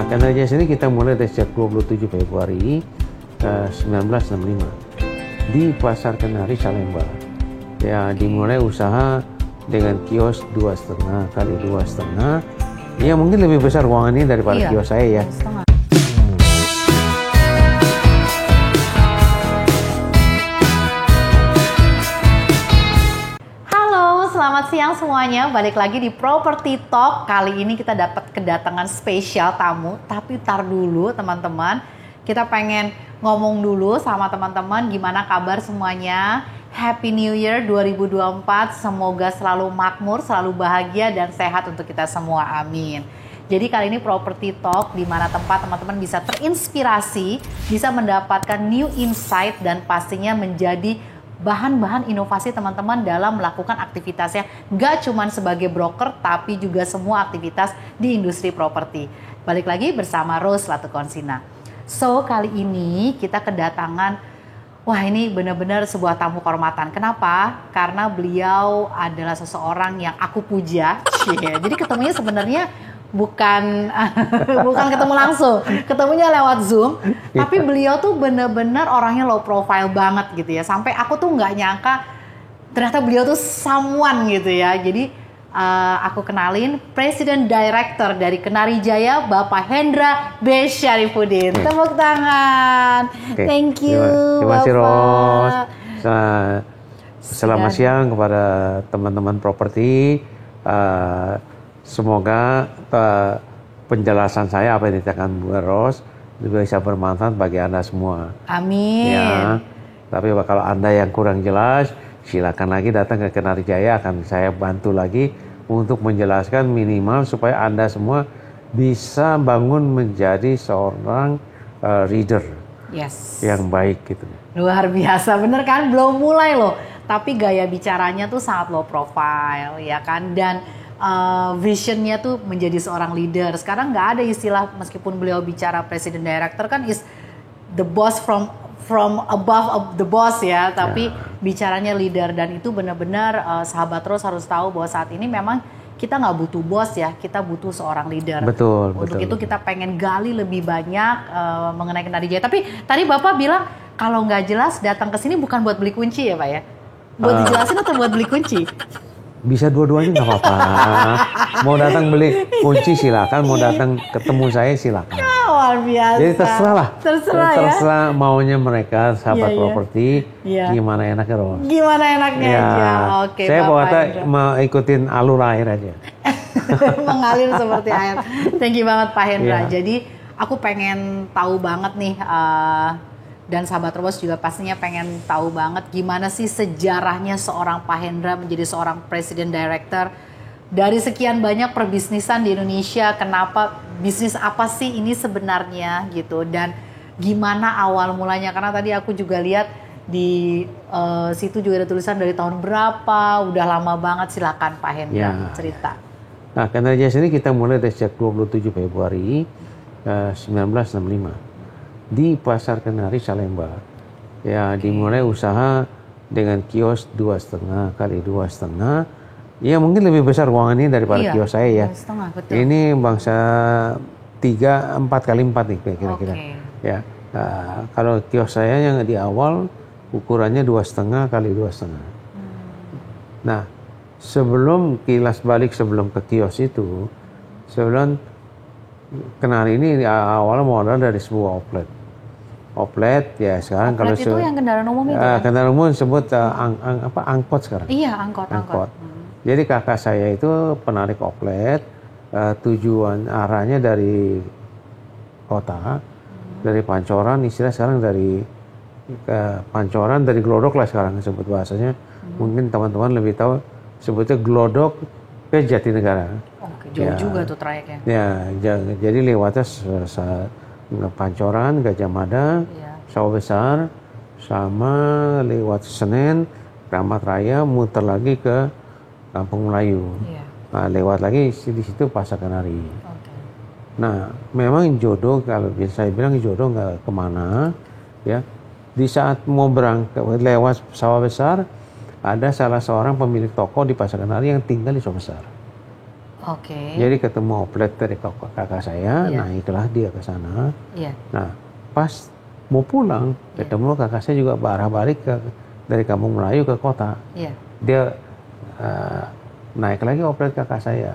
Kenari Jaya sini kita mulai dari sejak 27 Februari 1965 di Pasar Kenari Salemba. Ya, dimulai usaha dengan kios 2,5 kali 2,5. Ya, mungkin lebih besar ruangan ini daripada kios saya ya. Selamat siang semuanya, balik lagi di Property Talk. Kali ini kita dapat kedatangan spesial tamu. Tapi tar dulu teman-teman, kita pengen ngomong dulu sama teman-teman gimana kabar semuanya. Happy New Year 2024, semoga selalu makmur, selalu bahagia dan sehat untuk kita semua, amin. Jadi kali ini Property Talk di mana tempat teman-teman bisa terinspirasi, bisa mendapatkan new insight dan pastinya menjadi bahan-bahan inovasi teman-teman dalam melakukan aktivitasnya. Nggak cuma sebagai broker, tapi juga semua aktivitas di industri properti. Balik lagi bersama Rose Latukonsina. So, kali ini kita kedatangan, wah ini benar-benar sebuah tamu kehormatan. Kenapa? Karena beliau adalah seseorang yang aku puja. Jadi ketemunya sebenarnya bukan ketemu langsung, ketemunya lewat Zoom, tapi beliau tuh bener-bener orangnya low profile banget gitu ya, sampai aku tuh nggak nyangka ternyata beliau tuh someone gitu ya. Jadi aku kenalin President Director dari Kenari Jaya, Bapak Hendra B. Syarifuddin. Tepuk tangan. Thank you. Terima kasih Ros. Selamat siang kepada teman-teman properti. Semoga penjelasan saya apa yang dikatakan Bu Ros bisa bermanfaat bagi Anda semua. Amin. Ya, tapi kalau Anda yang kurang jelas, silakan lagi datang ke Kenari Jaya, akan saya bantu lagi untuk menjelaskan minimal supaya Anda semua bisa bangun menjadi seorang leader yang baik gitu. Luar biasa, bener kan? Belum mulai loh, tapi gaya bicaranya tuh sangat low profile ya kan, dan visionnya tuh menjadi seorang leader. Sekarang nggak ada istilah, meskipun beliau bicara President Director kan is the boss from above the boss ya, tapi bicaranya leader, dan itu benar-benar sahabat Rose harus tahu bahwa saat ini memang kita nggak butuh bos ya, kita butuh seorang leader. Betul. Untuk itu kita pengen gali lebih banyak mengenai Kenari Jaya. Tapi tadi Bapak bilang kalau nggak jelas datang ke sini bukan buat beli kunci ya Pak ya? Buat dijelasin atau buat beli kunci? Bisa dua-duanya nggak apa-apa. Mau datang beli kunci silakan, mau datang ketemu saya silakan. Luar biasa. Jadi terserah lah. Terserah ya. Maunya mereka sahabat properti. Gimana enaknya Ros? Gimana enaknya aja. Oke. Saya mau ikutin alur air aja. Mengalir seperti air. Thank you banget Pak Hendra. Jadi aku pengen tahu banget nih. Dan sahabat Rose juga pastinya pengen tahu banget gimana sih sejarahnya seorang Pak Hendra menjadi seorang President Director. Dari sekian banyak perbisnisan di Indonesia, kenapa bisnis apa sih ini sebenarnya gitu, dan gimana awal mulanya, karena tadi aku juga lihat di situ juga ada tulisan dari tahun berapa, udah lama banget. Silakan Pak Hendra cerita. Nah, Kenari Jaya ini kita mulai dari sejak 27 Februari 1965 di Pasar Kenari Salemba. Ya, dimulai usaha dengan kios 2,5 kali 2,5. Ya, mungkin lebih besar ruangan ini daripada kios saya ya. 2,5, betul. Ini bangsa 4 kali 4 nih kira-kira. Ya, kalau kios saya yang di awal ukurannya 2,5 kali 2,5. Nah, sebelum kilas balik sebelum ke kios itu, sebelum Kenari ini awalnya modal dari sebuah outlet ya. Sekarang outlet kalau itu yang kendaraan umum itu kan? Kendaraan umum disebut angkot sekarang. Iya, angkot. Jadi kakak saya itu penarik outlet, tujuan arahnya dari kota, dari Pancoran, istilah sekarang dari Pancoran, dari Glodok lah sekarang disebut bahasanya. Mungkin teman-teman lebih tahu sebutnya Glodok ke Jatinegara. Oke, jauh juga tuh trayeknya. Ya, jadi lewatnya Pancoran, Gajah Mada, Sawah Besar, sama lewat Senen, Kramat Raya, muter lagi ke Kampung Melayu. Nah, lewat lagi di situ Pasar Kenari. Nah, memang jodoh, kalau saya bilang jodoh nggak kemana, ya. Di saat mau berangkat lewat Sawah Besar, ada salah seorang pemilik toko di Pasar Kenari yang tinggal di Sawah Besar. Jadi ketemu oplet dari kakak saya, naiklah dia ke sana. Nah, pas mau pulang, ketemu kakak saya juga arah balik dari Kampung Melayu ke kota. Dia naik lagi oplet kakak saya.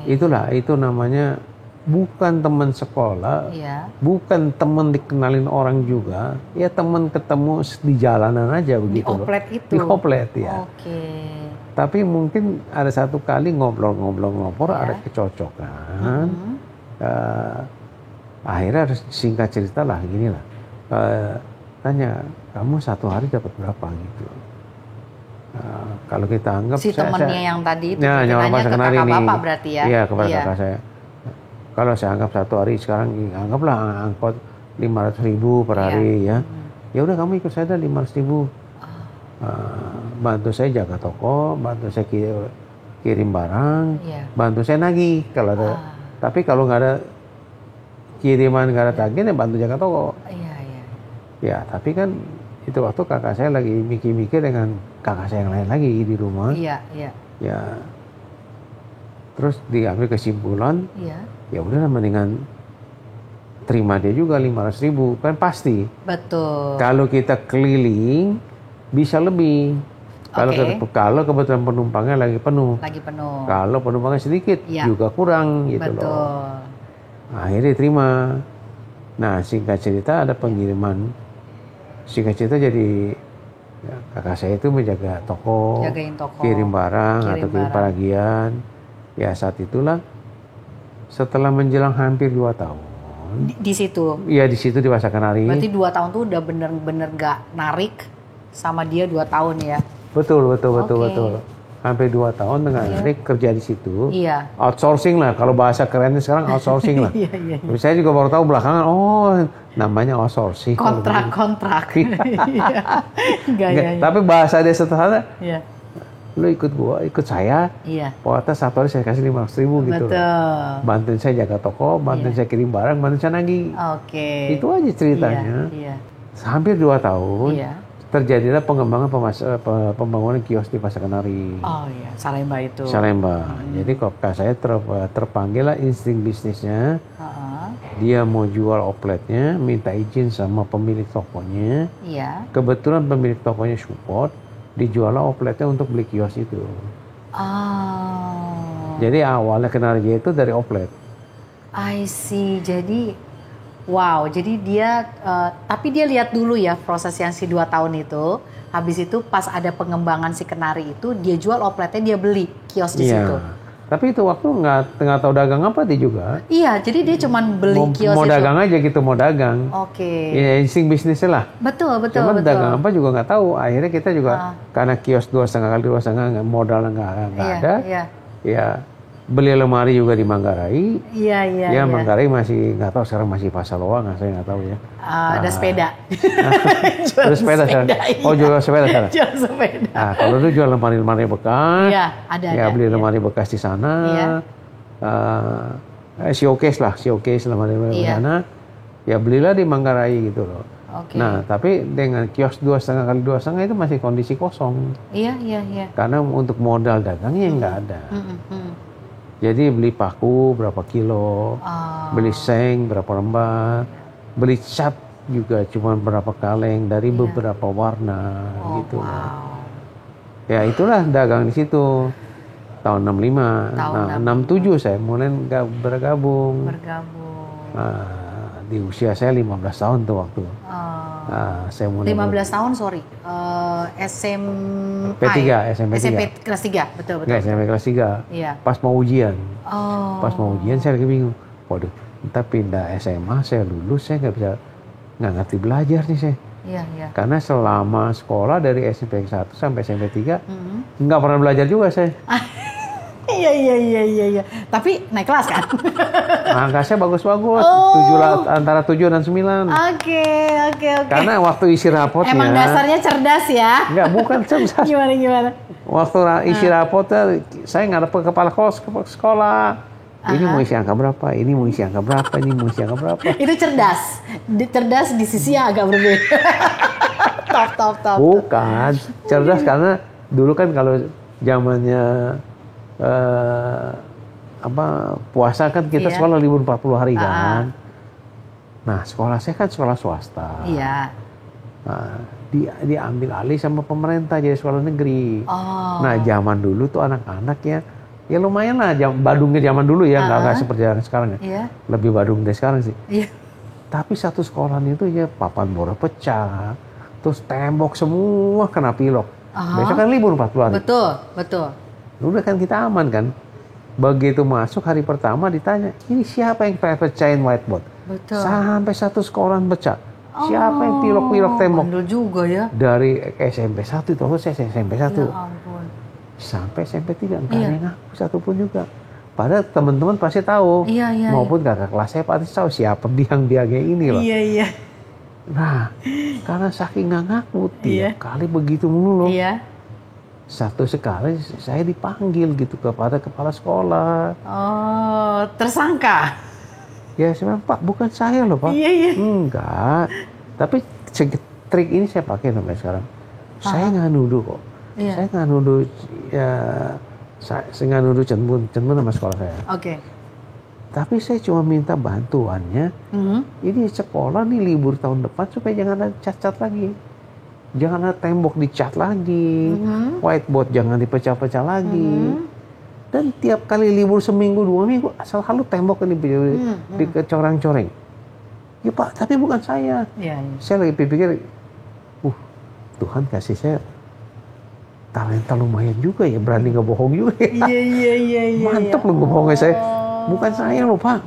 Itu namanya bukan teman sekolah, bukan teman dikenalin orang juga, ya teman ketemu di jalanan aja begitu. Di oplet itu? Di oplet, ya. Tapi mungkin ada satu kali ngobrol-ngobrol, ada kecocokan. Akhirnya singkat cerita lah, gini lah. Tanya, kamu satu hari dapat berapa gitu? Kalau kita anggap si temannya yang tadi itu tanya ke kakak bapak berarti ya? Iya, kepada kakak saya. Kalau saya anggap satu hari sekarang, anggaplah angkot 500.000 per hari ya. Ya udah kamu ikut saya 500.000. Bantu saya jaga toko, bantu saya kirim barang, bantu saya nagih kalau ada. Tapi kalau nggak ada kiriman, nggak ada tagihan, ya bantu jaga toko. Ya, tapi kan itu waktu kakak saya lagi mikir-mikir dengan kakak saya yang lain lagi di rumah. Ya, terus diambil kesimpulan. Ya udah mendingan terima dia juga 500.000, kan pasti. Betul. Kalau kita keliling bisa lebih. Kalau kebetulan penumpangnya lagi penuh. Kalau penumpangnya sedikit juga kurang gitu. Loh. Akhirnya terima. Nah, singkat cerita ada pengiriman. Singkat cerita jadi kakak saya itu menjaga toko, kirim barang atau kirim peragian. Ya saat itulah. Setelah menjelang hampir 2 tahun. Di situ? Iya, di situ di Pasar Kenari. Berarti 2 tahun tuh udah bener-bener gak narik sama dia 2 tahun ya? Betul. Hampir 2 tahun dengan narik kerja di situ. Outsourcing lah, kalau bahasa kerennya sekarang outsourcing lah. Saya juga baru tahu belakangan, namanya outsourcing. Kontrak. Tapi bahasa dia sederhana. Lu ikut saya, pokoknya satu hari saya kasih 500.000 gitu. Bantuin saya jaga toko, bantuin saya kirim barang, bantuin saya nagih. Itu aja ceritanya. Hampir 2 tahun, terjadilah pembangunan kios di Pasar Kenari. Salemba itu. Salemba. Jadi kakak saya terpanggil lah insting bisnisnya. Dia mau jual opletnya, minta izin sama pemilik tokonya. Kebetulan pemilik tokonya support. Dijual opletnya untuk beli kios itu. Jadi awalnya kenal dia itu dari oplet. I see. Jadi, wow. Jadi dia, tapi dia lihat dulu ya proses yang si 2 tahun itu. Habis itu pas ada pengembangan si Kenari itu, dia jual opletnya, dia beli kios di situ. Tapi itu waktu nggak tahu dagang apa dia juga. Iya, jadi dia cuma beli kios mau itu. Dagang aja gitu, mau dagang. Ya insting bisnisnya lah. Betul. Cuman dagang apa juga nggak tahu. Akhirnya kita juga karena kios 2,5 kali 2,5 modal nggak ada. Ya beli lemari juga di Manggarai. Ya Manggarai masih nggak tahu sekarang masih Pasaloa nggak, saya nggak tahu ya. Ada sepeda. Ada sepeda sekarang. Jual sepeda sekarang. Jual sepeda. Kalau itu jual lemari-lemari bekas. Ada. Ya beli lemari bekas di sana. Showcase lemari-lemari di sana. Ya belilah di Manggarai gitu loh. Nah, tapi dengan kios 2,5 kali 2,5 itu masih kondisi kosong. Iya. Karena untuk modal dagangnya nggak ada. Jadi beli paku berapa kilo, beli seng berapa lembar, beli cat juga cuma berapa kaleng dari beberapa warna gitu. Ya itulah dagang di situ tahun 65. Nah, 67 saya mulai bergabung. Di usia saya 15 tahun tuh waktu. Saya mulai 15 tahun, sorry. SMP kelas 3, betul. Nggak, SMP kelas 3. Pas mau ujian. Pas mau ujian saya lagi bingung. Waduh, entar pindah SMA, saya lulus, saya nggak ngerti belajar nih saya. Karena selama sekolah dari SMP 1 sampai SMP 3 nggak pernah belajar juga saya. Iya. Tapi naik kelas kan? Angka saya bagus-bagus. Antara 7 dan 9. Oke. Karena waktu isi rapotnya. Emang dasarnya cerdas ya? Enggak, bukan cerdas. Gimana? Waktu isi rapotnya, saya ngadep ke kepala sekolah. Ini mau isi angka berapa? Ini mau isi angka berapa? Ini mau isi angka berapa? Itu cerdas. Cerdas di sisi yang agak berbeda. Top. Bukan. Cerdas karena dulu kan kalau zamannya puasa kan kita sekolah libur 40 hari kan. Nah, sekolah saya kan sekolah swasta. Iya. Nah, diambil alih sama pemerintah jadi sekolah negeri. Oh. Nah, zaman dulu tuh anak-anak ya lumayan lah, badungnya zaman dulu ya, nggak seperti yang sekarang ya. Iya. Lebih badung dari sekarang sih. Iya. Tapi satu sekolah itu ya papan bora pecah, terus tembok semua kena pilok. Besok kan libur 40 hari. Betul. Udah kan kita aman kan. Begitu masuk hari pertama ditanya, ini siapa yang pecahin whiteboard? Betul. Sampai satu sekolah pecah. Siapa yang pilok-pilok tembok? Bandel juga ya. Dari SMP 1 itu, saya SMP 1. Ya ampun. Sampai SMP 3, enggak ada yang ngaku satupun juga. Padahal teman-teman pasti tahu. Iya. Maupun kakak kelas saya pasti tahu siapa biang-biangnya ini loh. Iya. Nah, karena saking nggak ngaku, tiap kali begitu mulu loh. Iya. Satu sekali saya dipanggil gitu kepada kepala sekolah. Oh, tersangka? Ya saya bilang, Pak, bukan saya loh Pak. Iya. Enggak. Tapi trik ini saya pakai sampai sekarang. Saya nggak nuduh kok. Iya. Saya nggak nuduh, ya, saya nggak nuduh cembun sama sekolah saya. Oke. Tapi saya cuma minta bantuannya. Ini sekolah nih libur tahun depan supaya jangan ada cat-cat lagi. Jangan ada tembok dicat lagi. Whiteboard jangan dipecah-pecah lagi. Dan tiap kali libur seminggu 2 minggu selalu tembok ini dicoreng-coreng. Ya Pak, tapi bukan saya. Iya. Saya lagi pikir, Tuhan kasih saya talenta lumayan juga ya, berani ngebohong juga ya. Iya. Mantap loh ngebohongnya saya. Bukan saya loh Pak.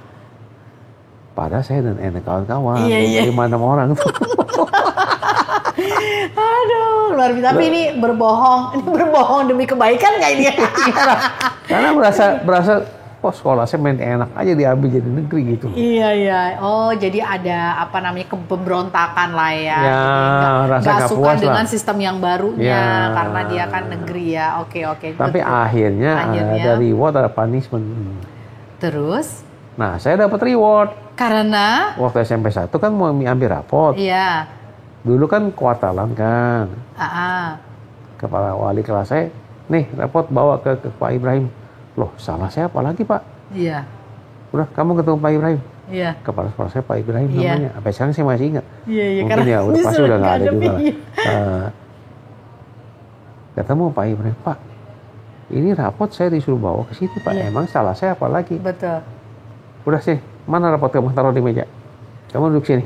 Padahal saya dan kawan-kawan, 5-6 orang tuh. Aduh, luar biasa. Tapi ini berbohong demi kebaikan nggak ini? Karena berasa sekolah saya main enak aja diambil jadi negeri gitu. Iya. Oh, jadi ada pemberontakan lah ya. Ya, rasa nggak nggak suka puas dengan lah. sistem yang barunya karena dia kan negeri ya. Oke. Tapi akhirnya ada reward, ada punishment. Terus? Nah, saya dapat reward. Karena? Waktu SMP 1 kan mau ambil rapot. Iya. Dulu kan kuartalan kan. Kepala wali kelas saya, nih rapot bawa ke Pak Ibrahim. Loh, salah saya apa lagi Pak? Iya. Udah, kamu ketemu Pak Ibrahim. Iya. Kepala sekolah saya Pak Ibrahim namanya. Sampai sekarang saya masih ingat. Iya. Mungkin ya udah pasti udah nggak ada juga lah. Ketemu Pak Ibrahim, Pak. Ini rapot saya disuruh bawa ke situ Pak. Emang salah saya apa lagi? Betul. Udah sih, mana rapot kamu, taruh di meja. Kamu duduk sini.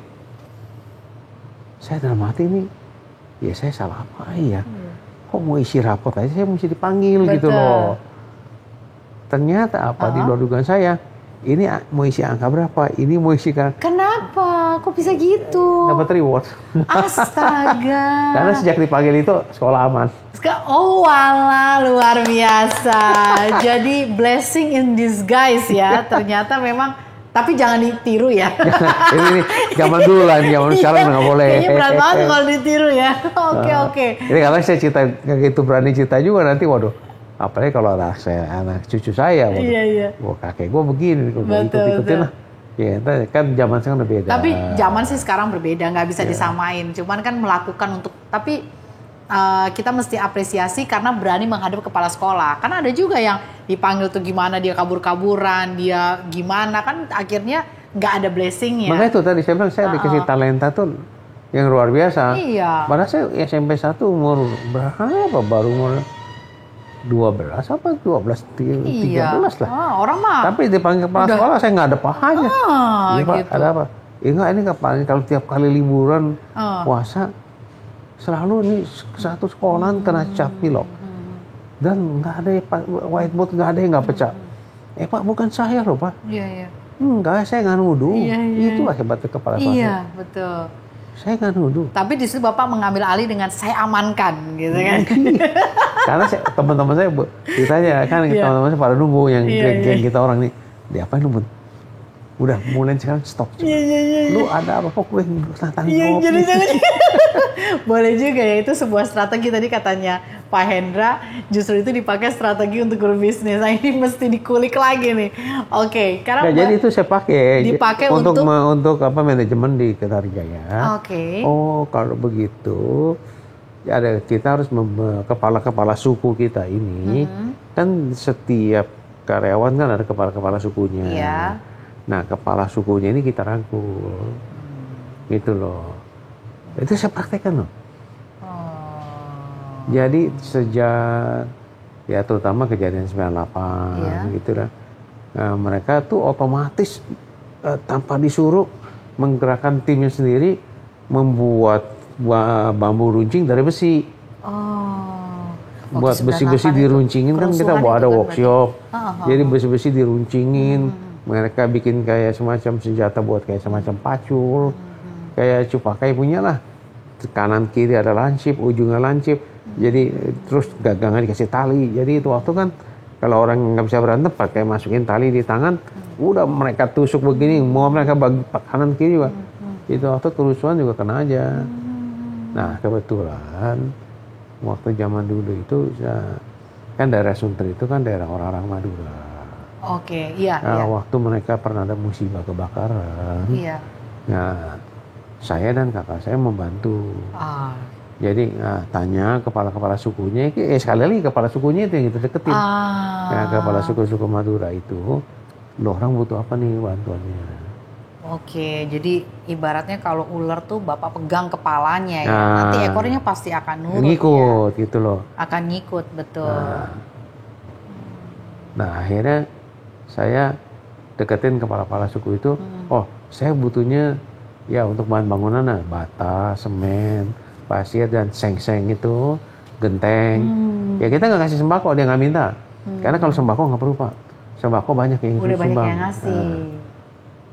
Saya dalam hati ini, ya saya salah apa ya? Kok mau isi rapot aja saya mesti dipanggil gitu loh. Ternyata di luar dugaan saya, ini mau isi angka berapa, ini mau isi kan. Kenapa? Kok bisa gitu? Dapat reward. Astaga. Karena sejak dipanggil itu sekolah aman. Oh wala, luar biasa. Jadi blessing in disguise ya. Ternyata memang, tapi jangan ditiru ya. ini zaman dulu lah, zaman sekarang nggak boleh. Kayaknya berat banget kalau ditiru ya. Oke. Ini karena saya cerita kayak gitu, berani cerita juga nanti, waduh. Apalagi kalau anak cucu saya, waduh. Iya. Wah, kakek gue begini, gue ikut-ikutin lah. Ya, kan zaman sekarang berbeda. Tapi zaman sih sekarang berbeda, nggak bisa disamain. Cuman kan melakukan tapi kita mesti apresiasi karena berani menghadap kepala sekolah. Karena ada juga yang dipanggil tuh gimana dia kabur-kaburan, dia gimana, kan akhirnya nggak ada blessingnya. Makanya itu tadi saya bilang saya dikasih talenta tuh yang luar biasa. Iya. Padahal saya SMP 1 umur berapa? Baru umur 12 apa 13 lah. Orang mah. Tapi dipanggil kepala sekolah saya nggak ada pahanya. Iya Pak, gitu. ada apa? Enggak, ini kalau tiap kali liburan puasa selalu ini satu sekolahan kena cat pilok. Dan nggak ada whiteboard, nggak ada yang nggak pecah. Pak, bukan saya loh Pak. Iya. Enggak, saya nggak nuduh. Iya. Itulah hebatnya kepala sekolah. Iya, betul. Saya nggak nuduh. Tapi di situ Bapak mengambil alih dengan saya amankan, gitu kan? Karena teman-teman saya ditanya kan, teman-teman saya pada nunggu yang geng kita orang nih, diapain lu? Udah mulai sekarang stop. Iya. Lu ada apa kok gue tanggung jawab? Jadi jangan. Boleh juga ya, itu sebuah strategi tadi katanya Pak Hendra, justru itu dipakai strategi untuk berbisnis. Nah ini mesti dikulik lagi nih. Oke, karena jadi itu saya pakai untuk manajemen di Kertajaya. Oke. Oh, kalau begitu kita harus kepala-kepala suku kita ini kan setiap karyawan kan ada kepala-kepala sukunya. Iya. Nah, kepala sukunya ini kita rangkul. Gitu loh. Itu saya praktekkan loh. Jadi sejak ya terutama kejadian 98 gitu lah. Nah, mereka tuh otomatis tanpa disuruh menggerakkan timnya sendiri membuat bambu runcing dari besi. Buat besi-besi diruncingin kan kita ada workshop. Jadi besi-besi diruncingin, mereka bikin kayak semacam senjata buat kayak semacam pacul, kayak Cupakai punya lah. Kanan kiri ada lancip, ujungnya lancip. Jadi terus gagangan dikasih tali. Jadi itu waktu kan kalau orang nggak bisa berantem pakai masukin tali di tangan, udah mereka tusuk begini, mau mereka bagi kanan kiri juga. Itu waktu kerusuhan juga kena aja. Nah kebetulan waktu zaman dulu itu kan daerah Sunter itu kan daerah orang-orang Madura. Oke, iya. Waktu mereka pernah ada musibah kebakaran. Iya. Nah saya dan kakak saya membantu. Jadi tanya kepala-kepala sukunya, sekali lagi kepala sukunya itu yang kita deketin. Ya, kepala suku-suku Madura itu, lo orang butuh apa nih bantuannya? Oke, jadi ibaratnya kalau ular tuh bapak pegang kepalanya ya, nanti ekornya pasti akan nurut. Ngikut ya. Gitu loh. Akan ngikut, betul. Nah akhirnya saya deketin kepala-kepala suku itu, saya butuhnya ya untuk bahan bangunan bata, semen, pasir dan seng-seng itu, genteng. Ya kita nggak kasih sembako, dia nggak minta. Karena kalau sembako nggak perlu Pak. Sembako banyak yang udah sumbang. Banyak yang ngasih.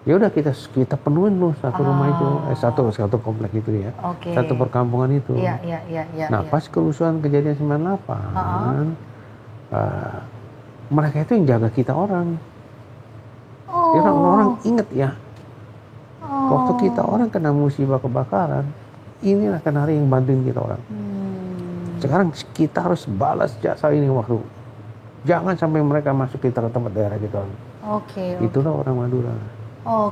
Ya udah kita penuhin loh satu rumah itu, satu komplek itu ya. Satu perkampungan itu. Iya. Nah pas kerusuhan kejadian 98, mereka itu yang jaga kita orang. Orang inget ya. Waktu kita orang kena musibah kebakaran, inilah kenari yang bantuin kita orang. Sekarang kita harus balas jasa ini waktu. Jangan sampai mereka masuk kita ke tempat daerah kita. Itulah orang Madura.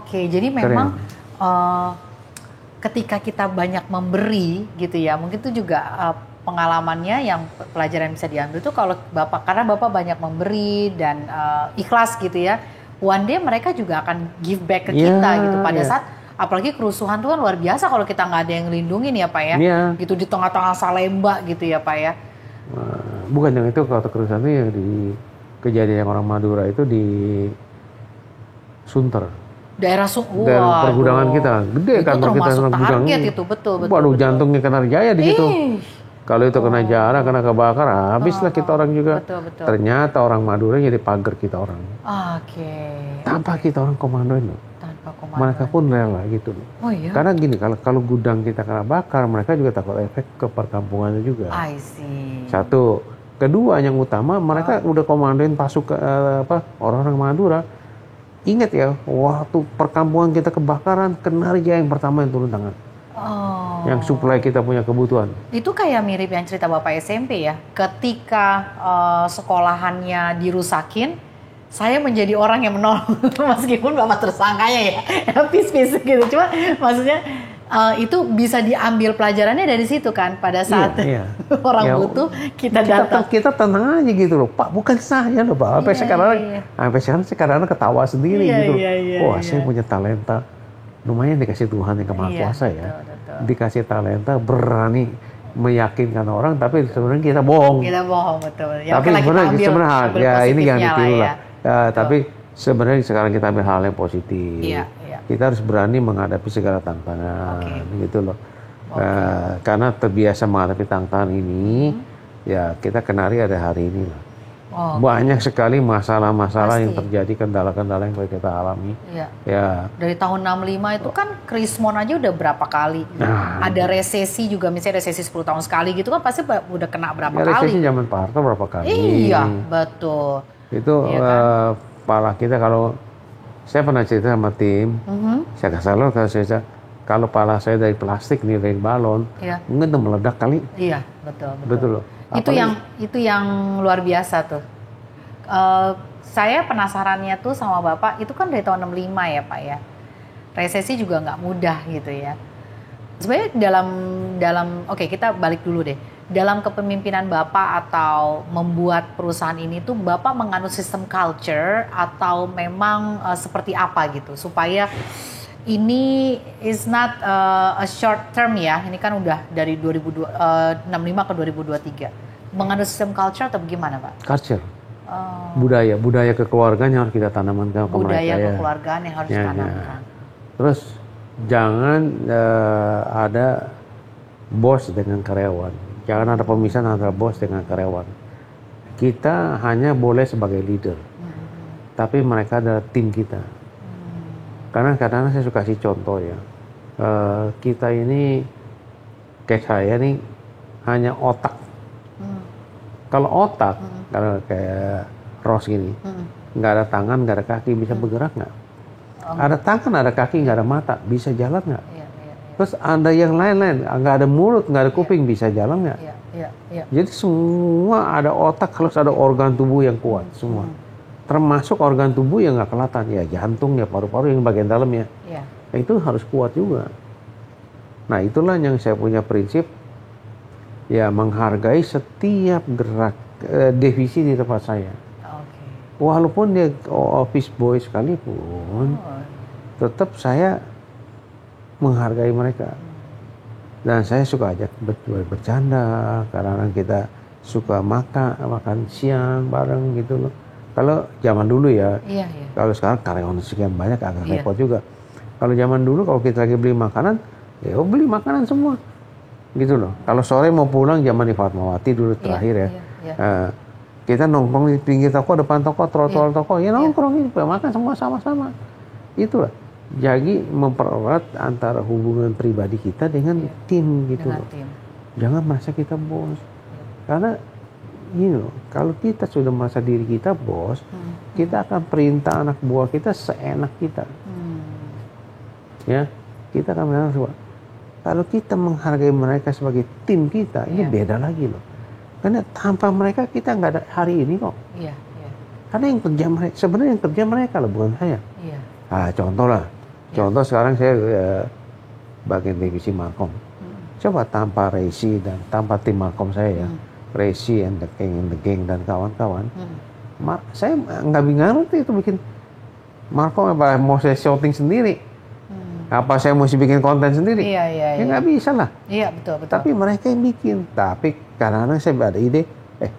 Jadi memang ketika kita banyak memberi gitu ya, mungkin itu juga pengalamannya yang pelajaran yang bisa diambil itu karena Bapak banyak memberi dan ikhlas gitu ya. One day mereka juga akan give back ke kita gitu pada saat apalagi kerusuhan tuh kan luar biasa kalau kita nggak ada yang ngelindungin ya Pak ya. Gitu di tengah-tengah Salemba gitu ya Pak ya. Bukan yang itu kalau kerusuhan itu yang di kejadian yang orang Madura itu di Sunter. Daerah pergudangan kita gede kan kita gudang itu betul. Waduh jantungnya kena jaya di situ. Kalau itu kena jara, kena kebakar, habislah kita orang juga. Betul. Ternyata orang Madura jadi pagar kita orang. Tanpa kita orang komandoin loh. Mereka pun rela gitu loh. Karena gini, kalau gudang kita kena bakar, mereka juga takut efek ke perkampungannya juga. Satu. Kedua yang utama, mereka udah komandoin orang-orang Madura. Ingat ya, waktu perkampungan kita kebakaran, Kenarja yang pertama yang turun tangan. Yang supply kita punya kebutuhan. Itu kayak mirip yang cerita Bapak SMP ya. Ketika sekolahannya dirusakin, saya menjadi orang yang menolong meskipun Bapak tersangkanya ya. Peace gitu. Cuma maksudnya itu bisa diambil pelajarannya dari situ kan. Pada saat orang butuh kita datang. Kita tenang aja gitu loh. Pak bukan saya loh Pak. Sampai sekarang ketawa sendiri gitu. Saya punya talenta. Lumayan dikasih Tuhan yang Maha Kuasa ya. Betul. Dikasih talenta, berani meyakinkan orang, tapi sebenarnya kita bohong. Betul. Tapi sebenarnya ya ini jangan ditiru lah. Tapi sebenarnya sekarang kita ambil hal yang positif. Kita harus berani menghadapi segala tantangan, gitu loh. Karena terbiasa menghadapi tantangan ini, ya kita Kenari ada hari ini lah. Banyak sekali masalah-masalah yang terjadi, kendala-kendala yang kita alami. Ya. Dari tahun 65 itu kan Krismon aja udah berapa kali. Ada resesi juga, misalnya resesi 10 tahun sekali gitu kan pasti udah kena berapa kali. Resesi zaman Pak Harto berapa kali. Iya, betul. Itu pala kita kalau saya pernah cerita sama tim, saya kasih tahu kalau pala saya dari plastik nih, dari balon, mungkin udah meledak kali. Iya, betul loh. Itu yang luar biasa tuh. Saya penasarannya tuh sama Bapak, itu kan dari tahun 65 ya Pak ya. Resesi juga nggak mudah gitu ya. Sebenarnya dalam oke kita balik dulu deh. dalam kepemimpinan Bapak atau membuat perusahaan ini tuh Bapak menganut sistem culture atau memang seperti apa gitu supaya ini is not a short term ya, ini kan udah dari 2065 ke 2023. Menganut sistem culture atau bagaimana Pak? Culture. Budaya kekeluargaan yang harus kita tanamkan ke mereka. Budaya kekeluargaan yang harus ditanamkan. Terus jangan ada bos dengan karyawan. Jangan ada pemisahan antara bos dengan karyawan. Kita hanya boleh sebagai leader, tapi mereka adalah tim kita. Karena kadang-kadang saya suka kasih contoh ya, kita ini kayak saya nih hanya otak. Kalau otak, kalau kayak Ros gini, nggak ada tangan, nggak ada kaki, bisa bergerak nggak? Ada tangan, ada kaki, nggak ada mata, bisa jalan nggak? Terus ada yang lain-lain, nggak ada mulut, nggak ada kuping, bisa jalan nggak? Jadi semua ada otak, harus ada organ tubuh yang kuat semua. Termasuk organ tubuh yang nggak kelihatan, ya jantung, ya paru-paru yang bagian dalam ya. Itu harus kuat juga. Nah itulah yang saya punya prinsip, ya menghargai setiap gerak divisi di tempat saya. Walaupun dia office boy sekalipun, tetap saya menghargai mereka. Dan saya suka ajak bercanda, kadang-kadang kita suka makan siang bareng gitu loh. Kalau zaman dulu ya, kalau sekarang karyawan sekian banyak agak repot juga. Kalau zaman dulu kalau kita lagi beli makanan, ya beli makanan semua gitu loh. Kalau sore mau pulang zaman di Fatmawati dulu terakhir ya. Kita nongkrong di pinggir toko, depan toko, trotoar toko, ya nongkrong ini, makan semua sama-sama. Itulah. Jadi mempererat antara hubungan pribadi kita dengan tim gitu loh. Jangan merasa kita bos. Karena gini loh, kalau kita sudah merasa diri kita bos, kita akan perintah anak buah kita seenak kita. Ya, kita akan merasa. Kalau kita menghargai mereka sebagai tim kita, ini beda lagi loh. Karena tanpa mereka kita nggak ada hari ini kok. Karena yang kerja mereka, sebenarnya yang kerja mereka loh, bukan saya. Contoh lah. Contoh sekarang saya bagian divisi Markom. Coba tanpa Resi dan tanpa tim Markom saya ya, Resi and the gang dan kawan-kawan, saya nggak ngerti itu bikin Markom apa mau saya shooting sendiri, apa saya mesti bikin konten sendiri? Ya nggak bisa lah. Betul. Tapi mereka yang bikin. Tapi kadang-kadang saya ada ide,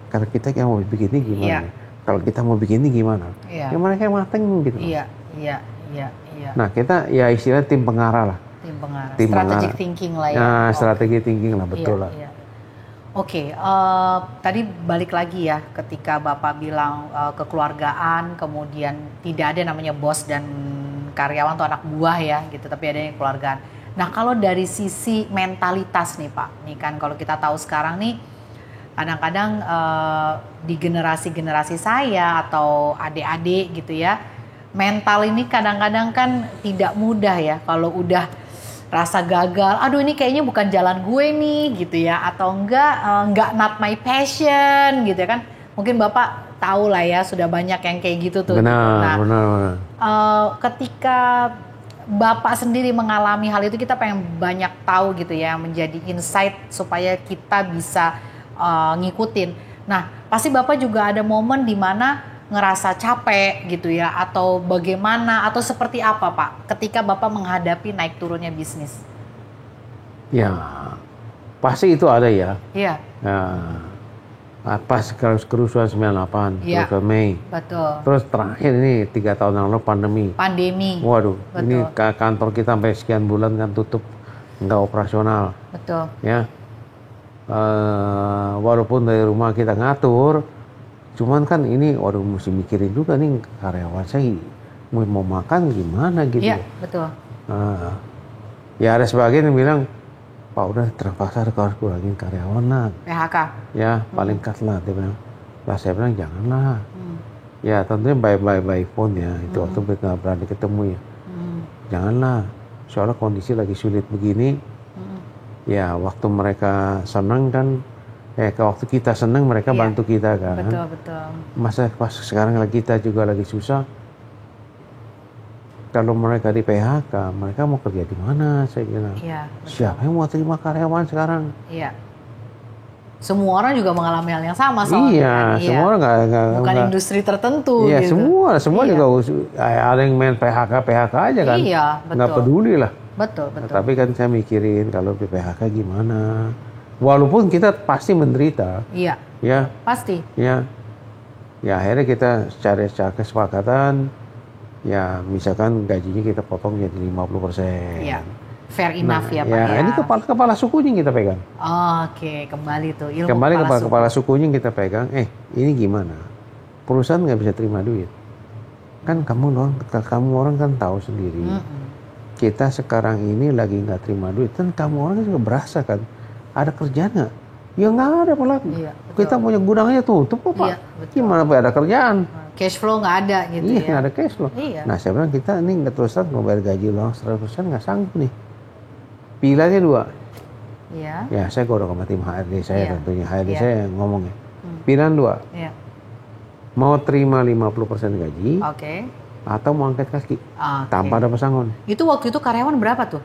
kalau kita yang mau bikin ini gimana? Kalau kita mau bikin ini gimana? Ya mereka yang mateng gitu. Nah kita ya istilah tim pengarah lah. Tim strategic thinking lah ya. Nah strategi thinking lah, betul lah. Oke, tadi balik lagi ya ketika Bapak bilang kekeluargaan, kemudian tidak ada namanya bos dan karyawan atau anak buah ya gitu, tapi ada yang kekeluargaan. Nah kalau dari sisi mentalitas nih Pak, nih kan kalau kita tahu sekarang nih kadang-kadang di generasi-generasi saya atau adik-adik gitu ya, mental ini kadang-kadang kan tidak mudah ya kalau udah rasa gagal, aduh ini kayaknya bukan jalan gue nih gitu ya, atau enggak not my passion gitu ya kan. Mungkin Bapak tahu lah ya, sudah banyak yang kayak gitu tuh. Benar. Ketika Bapak sendiri mengalami hal itu, kita pengen banyak tahu gitu ya, menjadi insight supaya kita bisa ngikutin. Nah pasti Bapak juga ada momen di mana ngerasa capek gitu ya, atau bagaimana, atau seperti apa Pak ketika Bapak menghadapi naik turunnya bisnis? Ya pasti itu ada ya. Pas kerusuhan 98, kerusuhan Mei. Betul. Terus terakhir ini 3 tahun yang lalu pandemi. Waduh, betul. Ini kantor kita sampai sekian bulan kan tutup, nggak operasional. Betul. Ya, walaupun dari rumah kita ngatur, cuman kan ini waduh mesti mikirin juga nih karyawan saya mau makan gimana gitu. Iya, betul. Ya ada sebagian yang bilang, Pak udah terpaksa harus kurangin karyawan lah. PHK. Ya paling cut lah dia bilang. Lah saya bilang janganlah. Ya tentunya by phone ya, itu waktu nggak berani ketemu ya. Janganlah, soalnya kondisi lagi sulit begini. Ya waktu mereka senang kan, waktu kita senang mereka bantu kita kan. Betul. Masa pas sekarang kita juga lagi susah. Kalau mereka di PHK, mereka mau kerja di mana? Saya bilang. Siapa yang mau terima karyawan sekarang? semua orang juga mengalami hal yang sama soalnya. Iya, kan? semua orang bukan industri tertentu. Iya, gitu. semua juga ada yang main PHK aja kan. Iya, betul. Nggak peduli lah. Betul. Nah, tapi kan saya mikirin kalau di PHK gimana. Walaupun kita pasti menderita. Iya. Ya. Pasti. Ya. Ya akhirnya kita cari kesepakatan. Ya misalkan gajinya kita potong jadi 50%. Iya. Fair enough ya Pak ya. Ini kepala sukunya yang kita pegang. Oke, kembali tuh ilmu kembali kepala sukunya yang kita pegang. Ini gimana? Perusahaan nggak bisa terima duit. Kan kamu orang kan tahu sendiri. Kita sekarang ini lagi nggak terima duit. Dan kamu orang juga berasa kan. Ada kerjaan nggak? Ya nggak ada Pak. Iya, kita punya gudangnya tutup kok Pak. Iya, gimana Pak ada kerjaan? Cash flow nggak ada gitu iya, ya. Iya, ada cash flow. Iya. Nah saya bilang kita ini nggak terusan mau bayar gaji ulang 100% nggak sanggup nih. Pilihannya 2. Iya. Ya saya godok sama tim HRD saya tentunya. HRD saya ngomongnya. Pilihan 2. Iya. Mau terima 50% gaji. Oke. Atau mau angkat kaki. Tanpa ada pesangon. Itu waktu itu karyawan berapa tuh?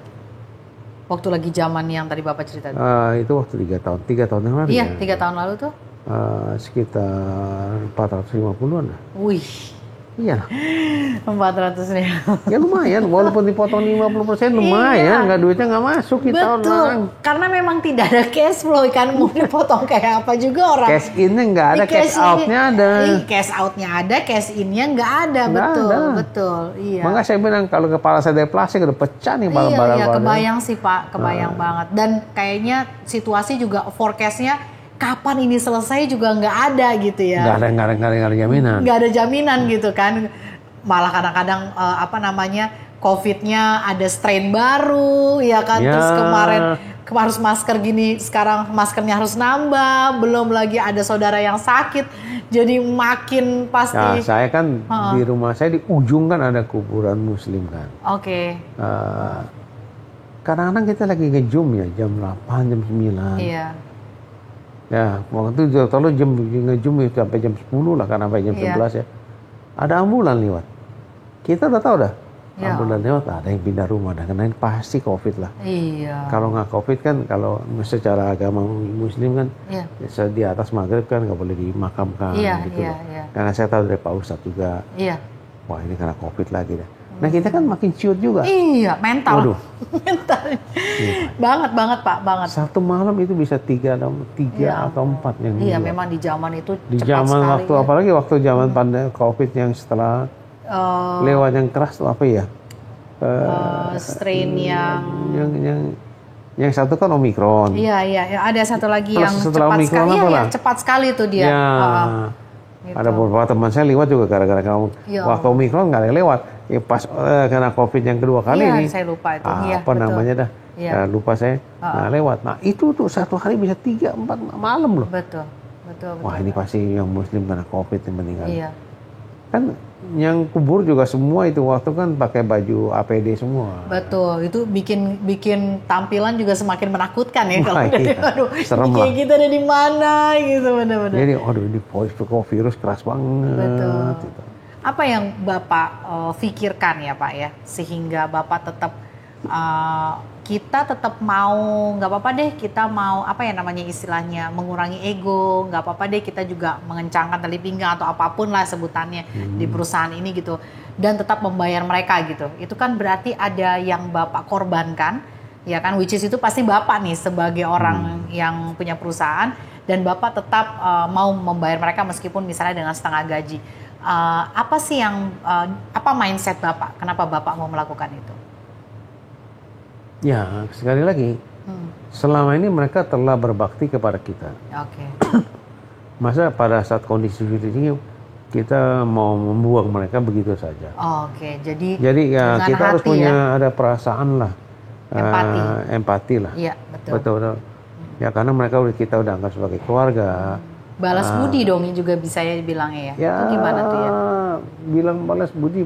Waktu lagi zaman yang tadi Bapak cerita. Itu waktu 3 tahun. 3 tahun yang lalu. Iya, 3 tahun lalu tuh. Sekitar 450-an lah. Wih. Iya. 400 nih. Ya lumayan, walaupun dipotong 50% lumayan, nggak duitnya nggak masuk kita orang. Karena memang tidak ada cash flow kan, mau dipotong kayak apa juga orang. Cash in-nya nggak ada, cash out-nya ada. Cash out-nya ada, cash in-nya nggak ada, betul. Iya. Makanya saya bilang kalau kepala saya dari plastik udah pecah nih barang-barang. Iya, kebayang sih Pak, kebayang banget. Dan kayaknya situasi juga forecast-nya kapan ini selesai juga nggak ada gitu ya. Nggak ada jaminan. Nggak ada jaminan gitu kan. Malah kadang-kadang COVID-nya ada strain baru ya kan. Ya. Terus kemarin harus masker gini, sekarang maskernya harus nambah. Belum lagi ada saudara yang sakit. Jadi makin pasti. Nah, saya kan di rumah saya di ujung kan ada kuburan muslim kan. Oke. Kadang-kadang kita lagi nge-zoom ya jam 8, jam 9. Iya. Ya, waktu itu kalau jam nge-zoom sampai jam 10 lah, karena sampai jam 11 ya. Ada ambulan lewat. Kita udah tahu dah. Ya. Ambulan lewat, ada yang pindah rumah. Dan karena ini pasti COVID lah. Iya. Kalau nggak COVID kan, kalau secara agama Muslim kan, di atas maghrib kan nggak boleh dimakamkan. Gitu iya. Karena saya tahu dari Pak Ustadz juga. Iya. Wah ini karena COVID lagi dah. Nah kita kan makin ciut juga. Iya, mental. Waduh. Mental. Banget Pak, banget. Satu malam itu bisa 3 atau 4 yang iya, memang di zaman itu di cepat zaman sekali, waktu apalagi waktu zaman pandemi COVID yang setelah lewat yang keras tuh apa ya? Strain yang satu kan Omikron. Iya, ada satu lagi yang cepat Omikron sekali. Iya, cepat sekali tuh dia. Ya. Gitu. Ada beberapa teman saya lewat juga gara-gara kamu. Waktu Omikron nggak ada yang lewat. Ya pas karena COVID yang kedua kali ini. Saya lupa itu. Apa namanya dah? Lupa saya. Nah lewat. Nah itu tuh satu hari bisa 3-4 malam loh. Betul. Wah ini pasti yang Muslim karena COVID yang meninggal. Iya. Kan yang kubur juga semua itu waktu kan pakai baju APD semua. Betul, itu bikin tampilan juga semakin menakutkan ya kalau serem lah. Kita ada di mana gitu benar-benar. Jadi ini virus keras banget. Betul. Gitu. Apa yang Bapak pikirkan ya Pak ya sehingga Bapak tetap kita tetap mau nggak apa-apa deh kita mau apa ya namanya istilahnya mengurangi ego, nggak apa-apa deh kita juga mengencangkan tali pinggang atau apapun lah sebutannya di perusahaan ini gitu dan tetap membayar mereka gitu. Itu kan berarti ada yang Bapak korbankan ya kan, which is itu pasti Bapak nih sebagai orang yang punya perusahaan dan Bapak tetap mau membayar mereka meskipun misalnya dengan setengah gaji. Apa sih yang apa mindset Bapak? Kenapa Bapak mau melakukan itu? Ya, sekali lagi, selama ini mereka telah berbakti kepada kita. Oke. Masa pada saat kondisi seperti ini kita mau membuang mereka begitu saja. Oke, jadi ya kita harus punya ada perasaan lah, empati lah. Iya, betul. Ya karena mereka kita udah anggap sebagai keluarga. Balas budi dong juga bisa ya dibilangnya ya. Itu gimana tuh ya? Bilang balas budi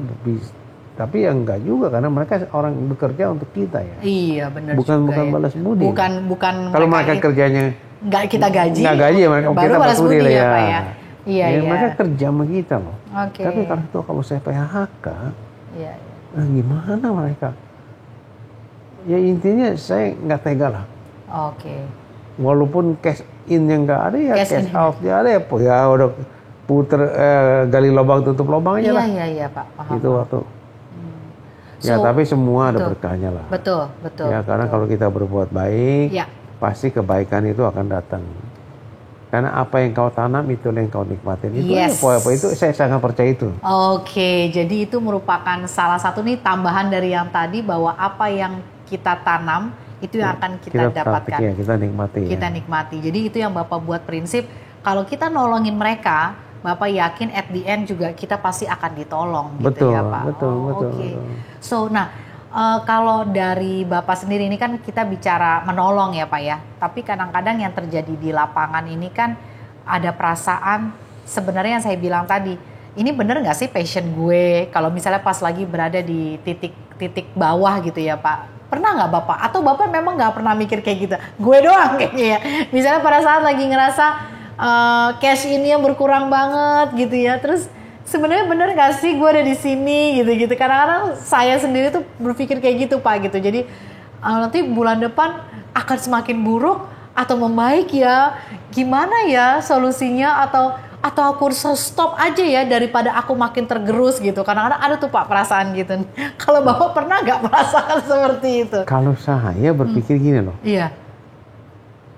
tapi ya enggak juga karena mereka orang bekerja untuk kita ya. Iya benar. Bukan balas budi. Bukan. Kalau mereka kerjanya nggak kita gaji. Nggak gaji ya mereka. Baru kita balas budi ya Pak ya. Iya. Mereka kerja sama kita loh. Oke. Tapi kalau saya PHK, iya. Gimana mereka? Ya intinya saya nggak tega lah. Oke. walaupun cash in yang nggak ada ya cash out ya ada ya udah puter gali lubang tutup lubang aja lah. Iya Pak. Paham. Itu waktu. Ya tapi semua ada berkahnya lah. Betul. Ya karena kalau kita berbuat baik, pasti kebaikan itu akan datang. Karena apa yang kau tanam itu yang kau nikmatin. Itu itu saya sangat percaya itu. Oke, jadi itu merupakan salah satu nih tambahan dari yang tadi bahwa apa yang kita tanam itu yang akan kita dapatkan. Ya, kita nikmati. Kita nikmati. Jadi itu yang Bapak buat prinsip. Kalau kita nolongin mereka, Bapak yakin at the end juga kita pasti akan ditolong. Betul, gitu ya Pak. Betul. Okay. So, kalau dari Bapak sendiri ini kan kita bicara menolong ya Pak ya. Tapi kadang-kadang yang terjadi di lapangan ini kan ada perasaan sebenarnya yang saya bilang tadi. Ini bener nggak sih passion gue? Kalau misalnya pas lagi berada di titik bawah gitu ya Pak. Pernah nggak Bapak? Atau Bapak memang nggak pernah mikir kayak gitu? Gue doang kayaknya ya. Misalnya pada saat lagi ngerasa cash ini yang berkurang banget gitu ya. Terus sebenarnya bener gak sih gue ada di sini gitu-gitu. Kadang-kadang saya sendiri tuh berpikir kayak gitu Pak gitu. Jadi nanti bulan depan akan semakin buruk atau membaik ya. Gimana ya solusinya atau aku harus stop aja ya daripada aku makin tergerus gitu. Kadang-kadang ada tuh Pak perasaan gitu. Kalau Bapak pernah gak merasakan seperti itu? Kalau saya berpikir gini loh. Iya.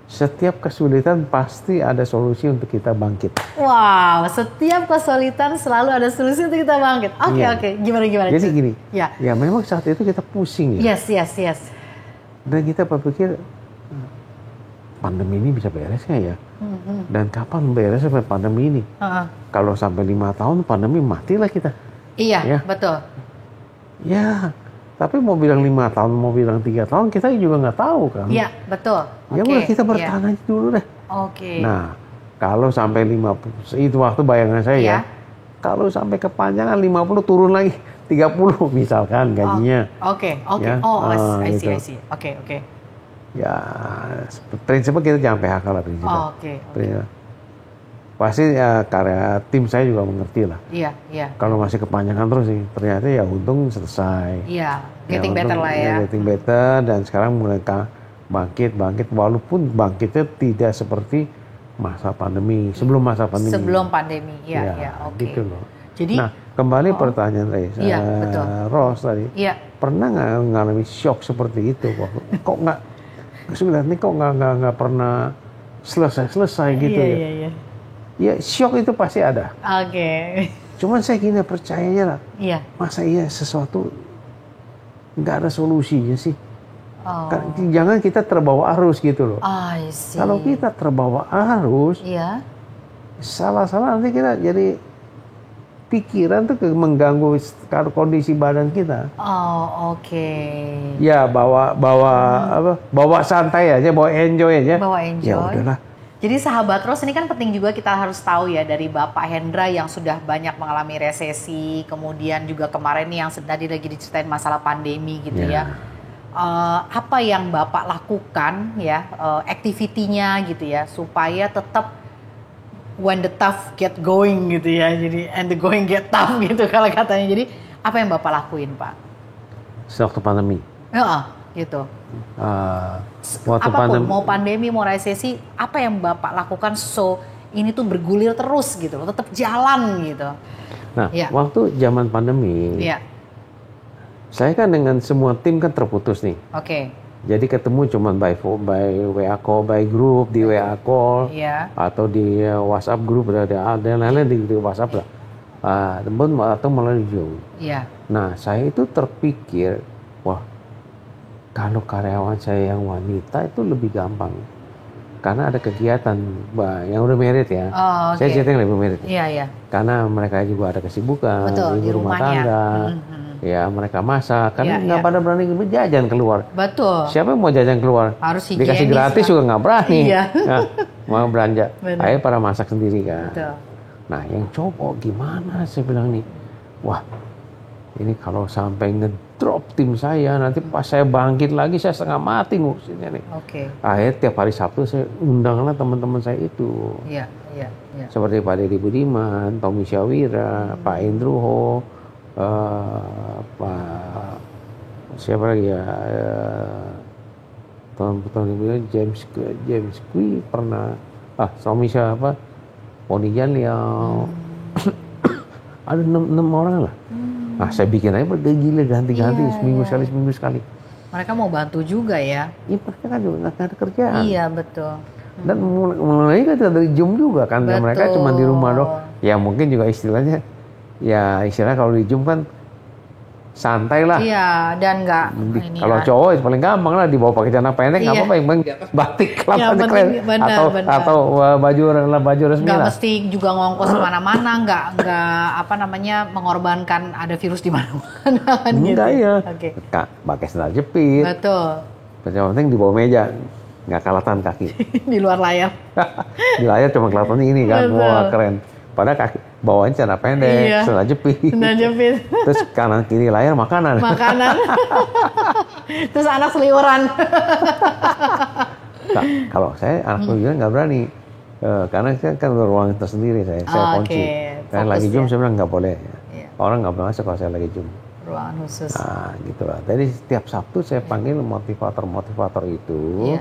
Setiap kesulitan pasti ada solusi untuk kita bangkit. Wow, setiap kesulitan selalu ada solusi untuk kita bangkit. Oke. Gimana? Jadi gini, ya memang saat itu kita pusing ya. Yes. Dan kita berpikir, pandemi ini bisa beres nggak ya? Dan kapan beres sampai pandemi ini? Kalau sampai 5 tahun pandemi matilah kita. Iya, ya? Betul. Ya, tapi mau bilang 5 tahun, mau bilang 3 tahun, kita juga nggak tahu kan. Iya, betul. Ya udah kita bertahan aja dulu deh. Oke. Nah, kalau sampai 50, itu waktu bayangan saya ya. Kalau sampai kepanjangan 50 turun lagi 30 misalkan gajinya. Oke. Ya, I gitu. see. Oke. Ya, prinsipnya kita jangan PHK lah prinsipnya. Oke. Pasti ya karya tim saya juga mengerti lah. Iya. Kalau masih kepanjangan terus sih, ternyata ya untung selesai. Iya, getting better lah ya. Getting better dan sekarang mereka bangkit walaupun bangkitnya tidak seperti masa pandemi, sebelum masa pandemi. Sebelum pandemi, iya, oke. Gitu loh. Jadi, nah, kembali pertanyaan Ros tadi. Iya. Pernah nggak mengalami shock seperti itu? Kok nggak kesulitan ini kok nggak pernah selesai gitu ya? Iya. Ya shock itu pasti ada. Oke. Cuman saya gini percayanya lah. Iya. Masa iya sesuatu nggak ada solusinya sih? Oh. Jangan kita terbawa arus gitu loh. I see. Kalau kita terbawa arus, salah-salah nanti kita jadi pikiran tuh mengganggu kondisi badan kita. Oh, oke. Ya bawa santai aja, bawa enjoy aja. Ya udahlah. Jadi sahabat Ros ini kan penting juga kita harus tahu ya dari Bapak Hendra yang sudah banyak mengalami resesi, kemudian juga kemarin nih yang tadi lagi diceritain masalah pandemi gitu ya. Apa yang Bapak lakukan ya, activity-nya gitu ya, supaya tetap when the tough get going gitu ya, jadi and the going get tough gitu kalau katanya. Jadi apa yang Bapak lakuin Pak? Sewaktu pandemi? Gitu. Waktu apapun, mau pandemi, mau resesi, apa yang Bapak lakukan so ini tuh bergulir terus gitu loh, tetap jalan gitu. Nah, waktu zaman pandemi, saya kan dengan semua tim kan terputus nih. Oke. Jadi ketemu cuma by WA call, by group di WA call, atau di WhatsApp group, ada lain-lain di WhatsApp lah, atau melalui Zoom. Nah, saya itu terpikir, wah, kalau karyawan saya yang wanita itu lebih gampang, karena ada kegiatan yang udah merit ya. Saya cerita yang lebih merit. Karena mereka juga ada kesibukan, ibu rumah tangga. Ya mereka masak, kan nggak pada berani jajan keluar. Betul. Siapa yang mau jajan keluar? Harus dikasih gratis juga nggak berani. Nah, mau belanja, ayo pada masak sendiri kan. Betul. Nah yang cowok gimana? Saya bilang nih, wah ini kalau sampai ngedrop tim saya, nanti pas saya bangkit lagi saya setengah mati ngurusinnya nih. Akhirnya tiap hari Sabtu saya undanglah teman-teman saya itu. Seperti Pak Deddy Budiman, Tommy Syawira, Pak Indruho. Pak siapa lagi ya, tahun ini James Kui pernah suami siapa Ponijan Liao ada 6 orang lah. Nah saya bikin aja gila ganti-ganti seminggu sekali. Mereka mau bantu juga ya? Iya mereka kan juga nggak ada kerjaan. Iya betul. Dan mulai kan dari Zoom juga kan, mereka cuma di rumah doang. Ya mungkin juga istilahnya kalau di Zoom kan santai lah. Iya, dan nggak kalau cowok itu paling gampang lah, dibawa pakai celana pendek nggak apa-apa, yang penting di atas batik atau baju resmi nggak lah. mesti juga ngongkos kemana-mana, nggak mengorbankan ada virus di mana-mana. Enggak gitu. ya. Okay. Pakai sandal jepit. Betul. Yang penting di bawah meja, nggak kelihatan kaki. Di luar layar. Di layar cuma kelihatan ini kan, wah keren. Padahal kaki bawahnya celana pendek, sandal jepit. Terus kanan kiri layar makanan. Terus anak seliuran. Kalau saya anak seliuran nggak berani, karena saya kan ruangan tersendiri saya kunci. Karena lagi Zoom saya bilang nggak boleh. Orang nggak boleh masuk kalau saya lagi Zoom. Ruangan khusus. Nah gitulah. Jadi setiap Sabtu saya panggil motivator itu.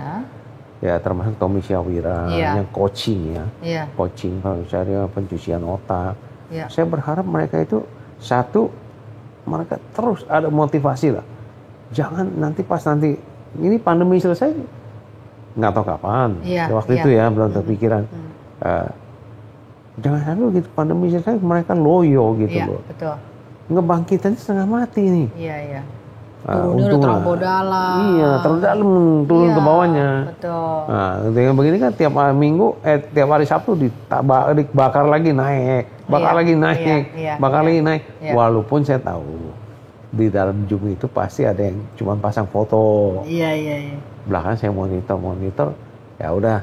Ya termasuk Tommy Syawira yang coaching coaching misalnya pencucian otak. Saya berharap mereka itu mereka terus ada motivasi lah. Jangan nanti pas ini pandemi selesai nggak tahu kapan. Waktu itu ya belum terpikiran. Jangan sampai gitu pandemi selesai mereka loyo gitu loh. Betul. Ngebangkitannya setengah mati nih. Iya. Turunnya terlalu dalam. Iya, terlalu dalam turun ke bawahnya. Betul. Nah, dengan begini kan tiap tiap hari Sabtu dibakar lagi naik, bakar lagi naik. Walaupun saya tahu di dalam Zoom itu pasti ada yang cuma pasang foto. Iya. Belakang saya monitor, ya udah.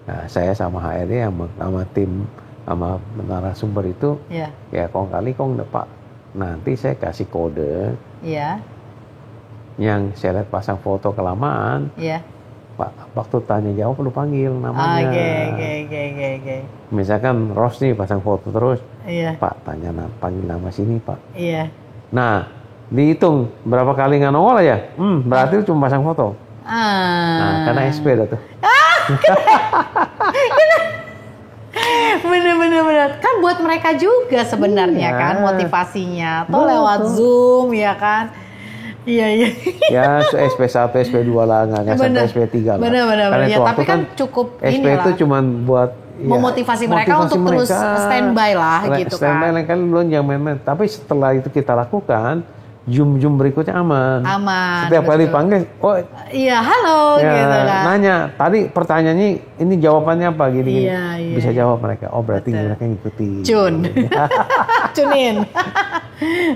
Nah, saya sama HRD sama tim sama narasumber itu, ya kong Pak, nanti saya kasih kode. Yang saya lihat pasang foto kelamaan, Pak, waktu tanya jawab lu panggil namanya. Oke. Misalkan Ros nih pasang foto terus, Pak panggil nama sini Pak. Nah dihitung berapa kali nggak nongol ya, berarti cuma pasang foto. Nah karena SP dah tuh. Bener. Kan buat mereka juga sebenarnya kan motivasinya. Atau lewat Zoom ya kan. Iya. Ya SP1, SP2 lah, nggak sampai SP3 lah. Bener. Ya, tapi kan cukup SP itu cuma buat memotivasi mereka untuk terus standby lah gitu kan. Standby kan belum yang main-main. Tapi setelah itu kita lakukan, Zoom berikutnya aman. Setiap kali panggil, halo gitu kan. Nanya, tadi pertanyaannya ini jawabannya apa gini. Bisa jawab mereka. Oh berarti mereka ngikutin. Cunin.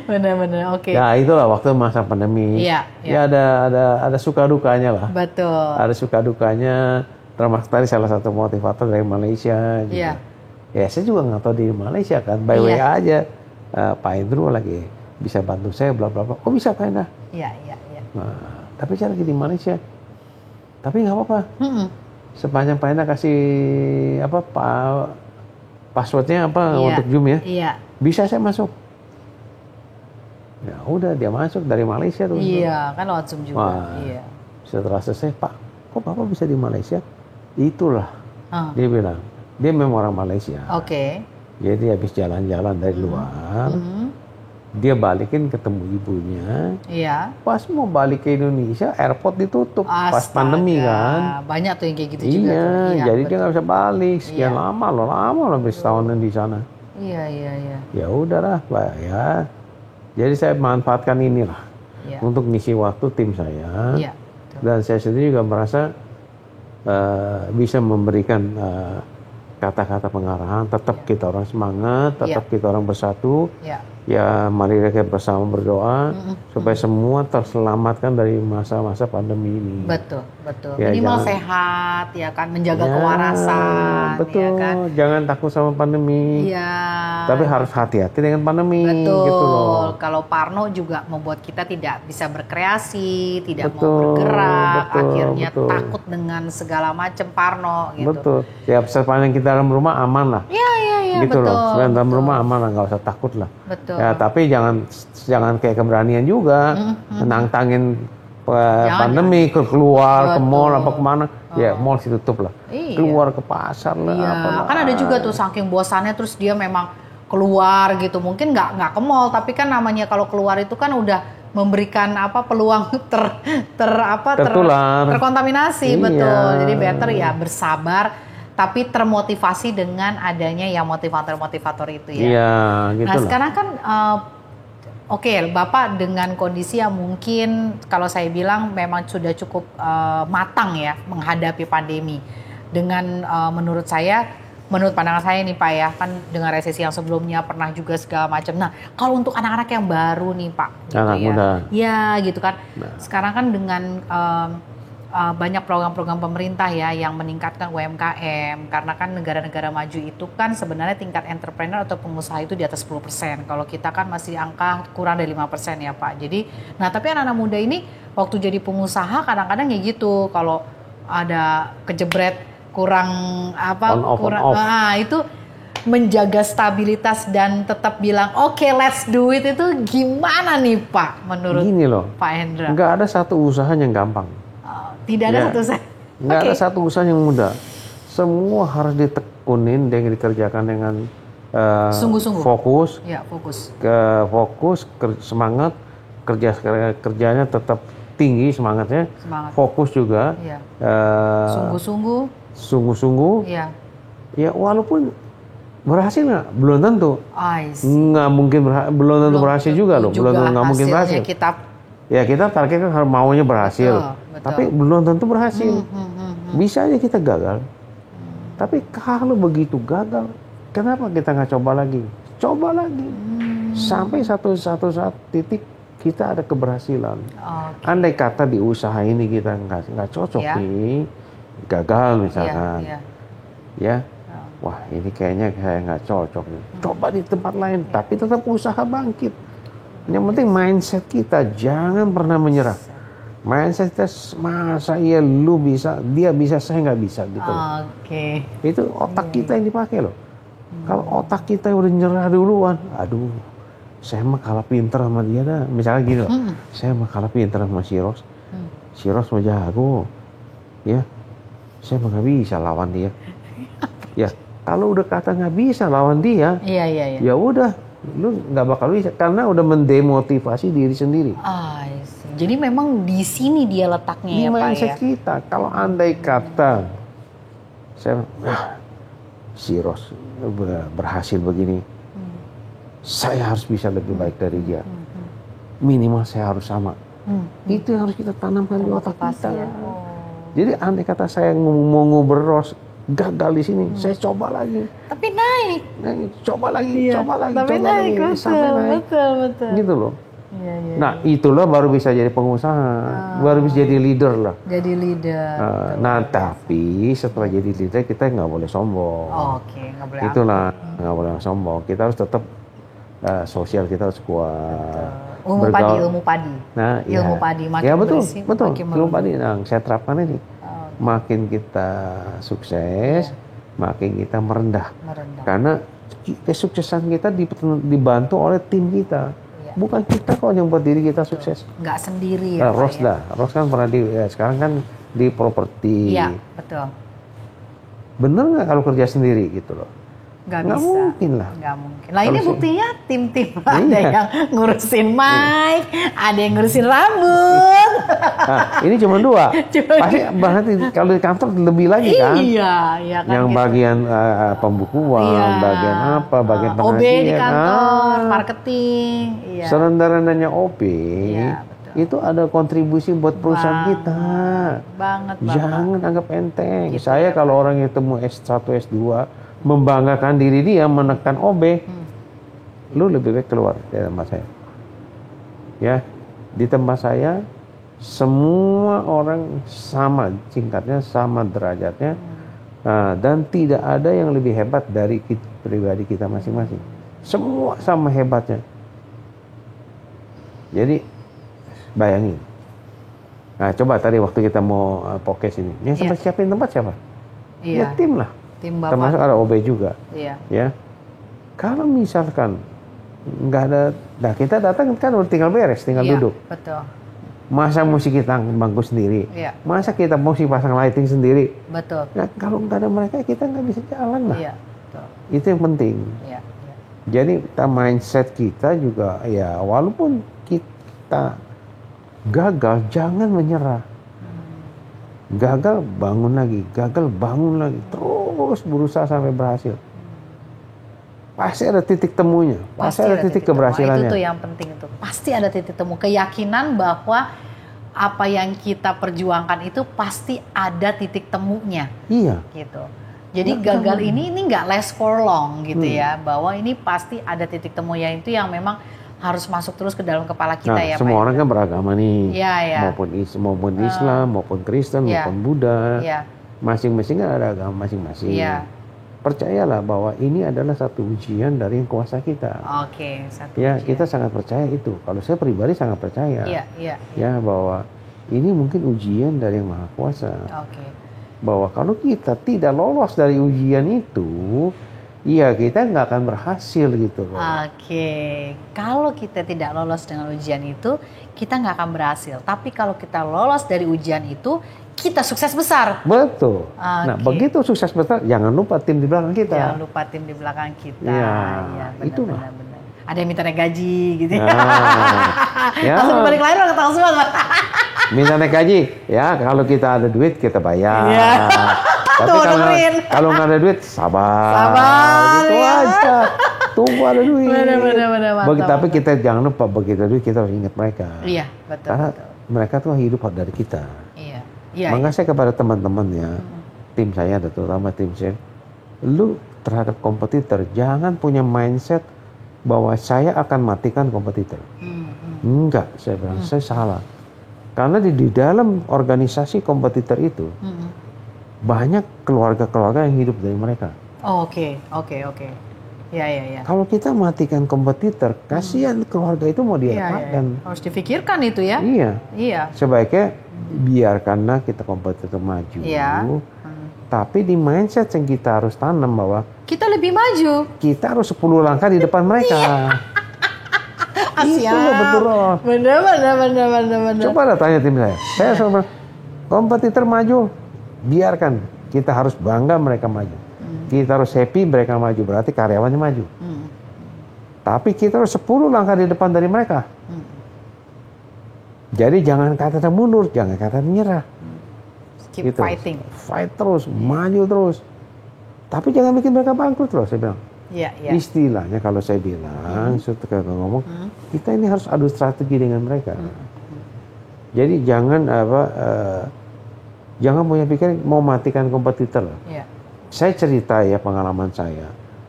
Benar, oke. Ya itulah waktu masa pandemi. Ya ada suka dukanya lah. Betul. Ada suka dukanya. Termasuk tadi salah satu motivator dari Malaysia. Gitu. Ya saya juga nggak tahu di Malaysia kan. By way aja. Pak Indro lagi bisa bantu saya bla bla bla. Oh bisa Pak Indra? Iya. Nah, tapi saya lagi di Malaysia. Tapi nggak apa-apa. Sepanjang Pak Indra kasih passwordnya untuk Zoom ya. Iya. Bisa saya masuk. Ya udah dia masuk dari Malaysia tuh. Iya, kan lewat Zoom juga. Setelah selesai, Pak, kok Bapak bisa di Malaysia? Itulah. Dia bilang, dia memang orang Malaysia. Oke. Jadi habis jalan-jalan dari luar. Dia balikin ketemu ibunya. Iya. Pas mau balik ke Indonesia, airport ditutup. Pas pandemi kan. Banyak tuh yang kayak gitu juga. Iya, jadi dia nggak bisa balik. Sekian lama loh habis setahunan di sana. Iya. Ya udahlah, Pak ya. Jadi saya manfaatkan inilah untuk ngisi waktu tim saya. Iya. Dan saya sendiri juga merasa bisa memberikan kata-kata pengarahan. Tetap kita orang semangat, tetap kita orang bersatu. Ya mari kita bersama berdoa supaya semua terselamatkan dari masa-masa pandemi ini. Betul. Ya, minimal sehat ya kan, menjaga kewarasan. Betul. Ya kan? Jangan takut sama pandemi. Iya. Tapi harus hati-hati dengan pandemi. Betul. Gitu loh. Kalau Parno juga membuat kita tidak bisa berkreasi, tidak mau bergerak, akhirnya takut dengan segala macam Parno. Gitu. Betul. Ya sepanjang kita dalam rumah aman lah. Iya. Gitu loh. Sepanjang dalam rumah aman lah, nggak usah takut lah. Betul. Ya tapi jangan kayak keberanian juga nantangin pandemi keluar ke mall apa kemana, ya mall tutup lah. Iya. Keluar ke pasar lah. Iya. Apalah. Kan ada juga tuh saking bosannya terus dia memang keluar gitu. Mungkin nggak ke mall, tapi kan namanya kalau keluar itu kan udah memberikan peluang terkontaminasi. Iya. Betul. Jadi better ya bersabar tapi termotivasi dengan adanya yang motivator itu ya. Iya, gitu. Nah, sekarang kan Oke, Bapak dengan kondisi yang mungkin kalau saya bilang memang sudah cukup matang ya menghadapi pandemi. Dengan menurut pandangan saya nih Pak ya, kan dengan resesi yang sebelumnya pernah juga segala macam. Nah, kalau untuk anak-anak yang baru nih Pak, anak gitu muda. Ya, gitu kan. Nah. Sekarang kan dengan banyak program-program pemerintah ya yang meningkatkan UMKM, karena kan negara-negara maju itu kan sebenarnya tingkat entrepreneur atau pengusaha itu di atas 10%. Kalau kita kan masih angka kurang dari 5% ya Pak. Jadi, tapi anak-anak muda ini waktu jadi pengusaha kadang-kadang ya gitu, kalau ada kejebret kurang itu menjaga stabilitas dan tetap bilang oke, let's do it itu gimana nih Pak menurut Gini loh, Pak Hendra? Nggak ada satu usaha yang gampang. Tidak ada satu usaha. Nggak ada satu usaha yang mudah. Semua harus ditekunin dan dikerjakan dengan sungguh-sungguh. Fokus. Ya, fokus. Semangat, kerjanya tetap tinggi semangatnya. Fokus juga. Ya. Sungguh-sungguh. Ya. Ya, walaupun berhasil nggak? Belum tentu. Nggak mungkin belum tentu berhasil juga loh. Belum tentu nggak mungkin berhasil. Kita target kan maunya berhasil. Betul. Tapi belum tentu berhasil. Bisa aja kita gagal. Tapi kalau begitu gagal, kenapa kita nggak coba lagi? Coba lagi. Sampai satu saat titik kita ada keberhasilan. Andai kata di usaha ini kita nggak cocok nih, gagal misalkan. Ya. Wah, ini kayaknya saya nggak cocok nih. Coba di tempat lain, tapi tetap usaha bangkit. Yang penting mindset kita jangan pernah menyerah. Mindset kita, masa iya lu bisa, dia bisa, saya nggak bisa gitu. Itu otak kita yang dipakai loh. Kalau otak kita udah nyerah duluan, aduh, saya mah kalah pinter sama dia dah. Misalnya gini loh, saya mah kalah pinter sama si Ros. Si Ros mah jago, ya, saya mah nggak bisa lawan dia. Ya, kalau udah kata nggak bisa lawan dia, ya udah. Lu nggak bakal bisa karena udah mendemotivasi diri sendiri. Jadi memang di sini dia letaknya ya Pak ya. Di mindset kita. Kalau andai kata si Ros berhasil begini, saya harus bisa lebih baik dari dia. Minimal saya harus sama. Itu yang harus kita tanamkan di otak kita. Ya. Jadi andai kata saya mau ngobrol Ros gagal di sini, saya coba lagi. Tapi naik. Coba lagi. Tapi naik. Sampai naik. Betul. Gitu loh. Nah, itulah baru bisa jadi pengusaha, baru bisa jadi leader lah. Jadi leader. Tapi setelah jadi leader kita nggak boleh sombong. Nggak boleh. Itulah nggak boleh sombong. Kita harus tetap sosial kita harus kuat. Ilmu padi. Nah, ilmu padi makin betul. Makin ilmu padi. Nah, saya terapkan ini. Makin kita sukses, makin kita merendah. Karena kesuksesan kita dibantu oleh tim kita. Bukan kita kok yang buat diri kita sukses. Nggak sendiri ya. Ros kan pernah sekarang kan di properti. Iya, betul. Bener nggak kalau kerja sendiri gitu loh? Nggak mungkin lah. Nggak mungkin. Lah ini buktinya tim-tim ada yang ngurusin mic, ada yang ngurusin rambut. Nah, ini cuma 2. Pasti berarti kalau di kantor lebih lagi kan? Iya kan. Yang gitu. Bagian pembukuan, bagian bagian pengajian. OB di kantor, marketing. Iya. Serendah-rendahnya OB. Itu ada kontribusi buat perusahaan kita. Banget. Jangan anggap enteng. Gitu saya kalau orang yang temu S1, S2 membanggakan diri dia menekan OB, lu lebih baik keluar dari tempat saya. Ya, di tempat saya semua orang sama tingkatnya, sama derajatnya, dan tidak ada yang lebih hebat dari pribadi kita masing-masing. Semua sama hebatnya. Jadi bayangin. Nah, coba tadi waktu kita mau podcast ini, yang sempat siapin tempat siapa? Ya tim lah. Termasuk ada OB juga. Ya. Kalau misalkan nggak ada, kita datang kan udah tinggal beres, tinggal duduk. Betul. Masa mesti kita bangku sendiri? Iya. Masa kita mesti pasang lighting sendiri? Betul. Nah, kalau nggak ada mereka kita nggak bisa jalan lah. Iya. Betul. Itu yang penting. Iya. Jadi mindset kita juga ya walaupun kita gagal jangan menyerah. Gagal bangun lagi, gagal bangun lagi, terus berusaha sampai berhasil. Pasti ada titik temunya, pasti ada titik keberhasilannya. Itu tuh yang penting itu. Pasti ada titik temu, keyakinan bahwa apa yang kita perjuangkan itu pasti ada titik temunya. Iya. Gitu. Jadi gagal ini nggak last for long gitu ya, bahwa ini pasti ada titik temunya itu yang memang harus masuk terus ke dalam kepala kita ya. Semua orang kan beragama nih, ya. maupun Islam, maupun Kristen, maupun Buddha, masing-masing kan ada agama masing-masing. Ya. Percayalah bahwa ini adalah satu ujian dari yang kuasa kita. Oke, satu ya, ujian. kita sangat percaya itu. Kalau saya pribadi sangat percaya. Iya. Ya, bahwa ini mungkin ujian dari yang Maha Kuasa. Oke. Bahwa kalau kita tidak lolos dari ujian itu, ya kita nggak akan berhasil gitu loh. Oke, kalau kita tidak lolos dengan ujian itu, kita nggak akan berhasil. Tapi kalau kita lolos dari ujian itu, kita sukses besar. Betul. Nah, begitu sukses besar, jangan lupa tim di belakang kita. Jangan lupa tim di belakang kita. Ya, benar, itulah. Benar. Ada yang minta naik gaji gitu. Ya. Langsung balik lain orang ketawa semua. Minta naik gaji, ya kalau kita ada duit kita bayar. Ya. Tapi kalau nggak ada duit, sabar. Gitu ya. aja. Tunggu ada duit. Benar. Tapi kita jangan lupa begitu duit kita harus ingat mereka. Iya, betul. Karena mereka tuh hidup dari kita. Iya. Maka saya kepada teman-teman ya, tim saya ada terutama tim saya, lu terhadap kompetitor jangan punya mindset bahwa saya akan matikan kompetitor. Enggak, saya bilang saya salah. Karena di dalam organisasi kompetitor itu banyak keluarga-keluarga yang hidup dari mereka. Oke. Ya. Kalau kita matikan kompetitor, kasihan keluarga itu mau diapakan? Harus difikirkan itu ya. Iya. Sebaiknya biarkanlah kita kompetitor maju. Iya. Tapi di mindset yang kita harus tanam bahwa kita lebih maju. Kita harus 10 langkah di depan mereka. Itu betul. Benar. Coba tanya tim saya. Saya selalu bilang, kompetitor maju, biarkan. Kita harus bangga mereka maju. Kita harus happy mereka maju, berarti karyawannya maju. Tapi kita harus 10 langkah di depan dari mereka. Jadi jangan kata mundur, jangan kata menyerah. Keep fighting. Fight terus, maju terus. Tapi jangan bikin mereka bangkrut loh, saya bilang. Iya. Istilahnya kalau saya bilang, saya ngomong, kita ini harus adu strategi dengan mereka. Jadi jangan jangan punya pikiran mau matikan kompetitor. Iya. Saya cerita ya pengalaman saya.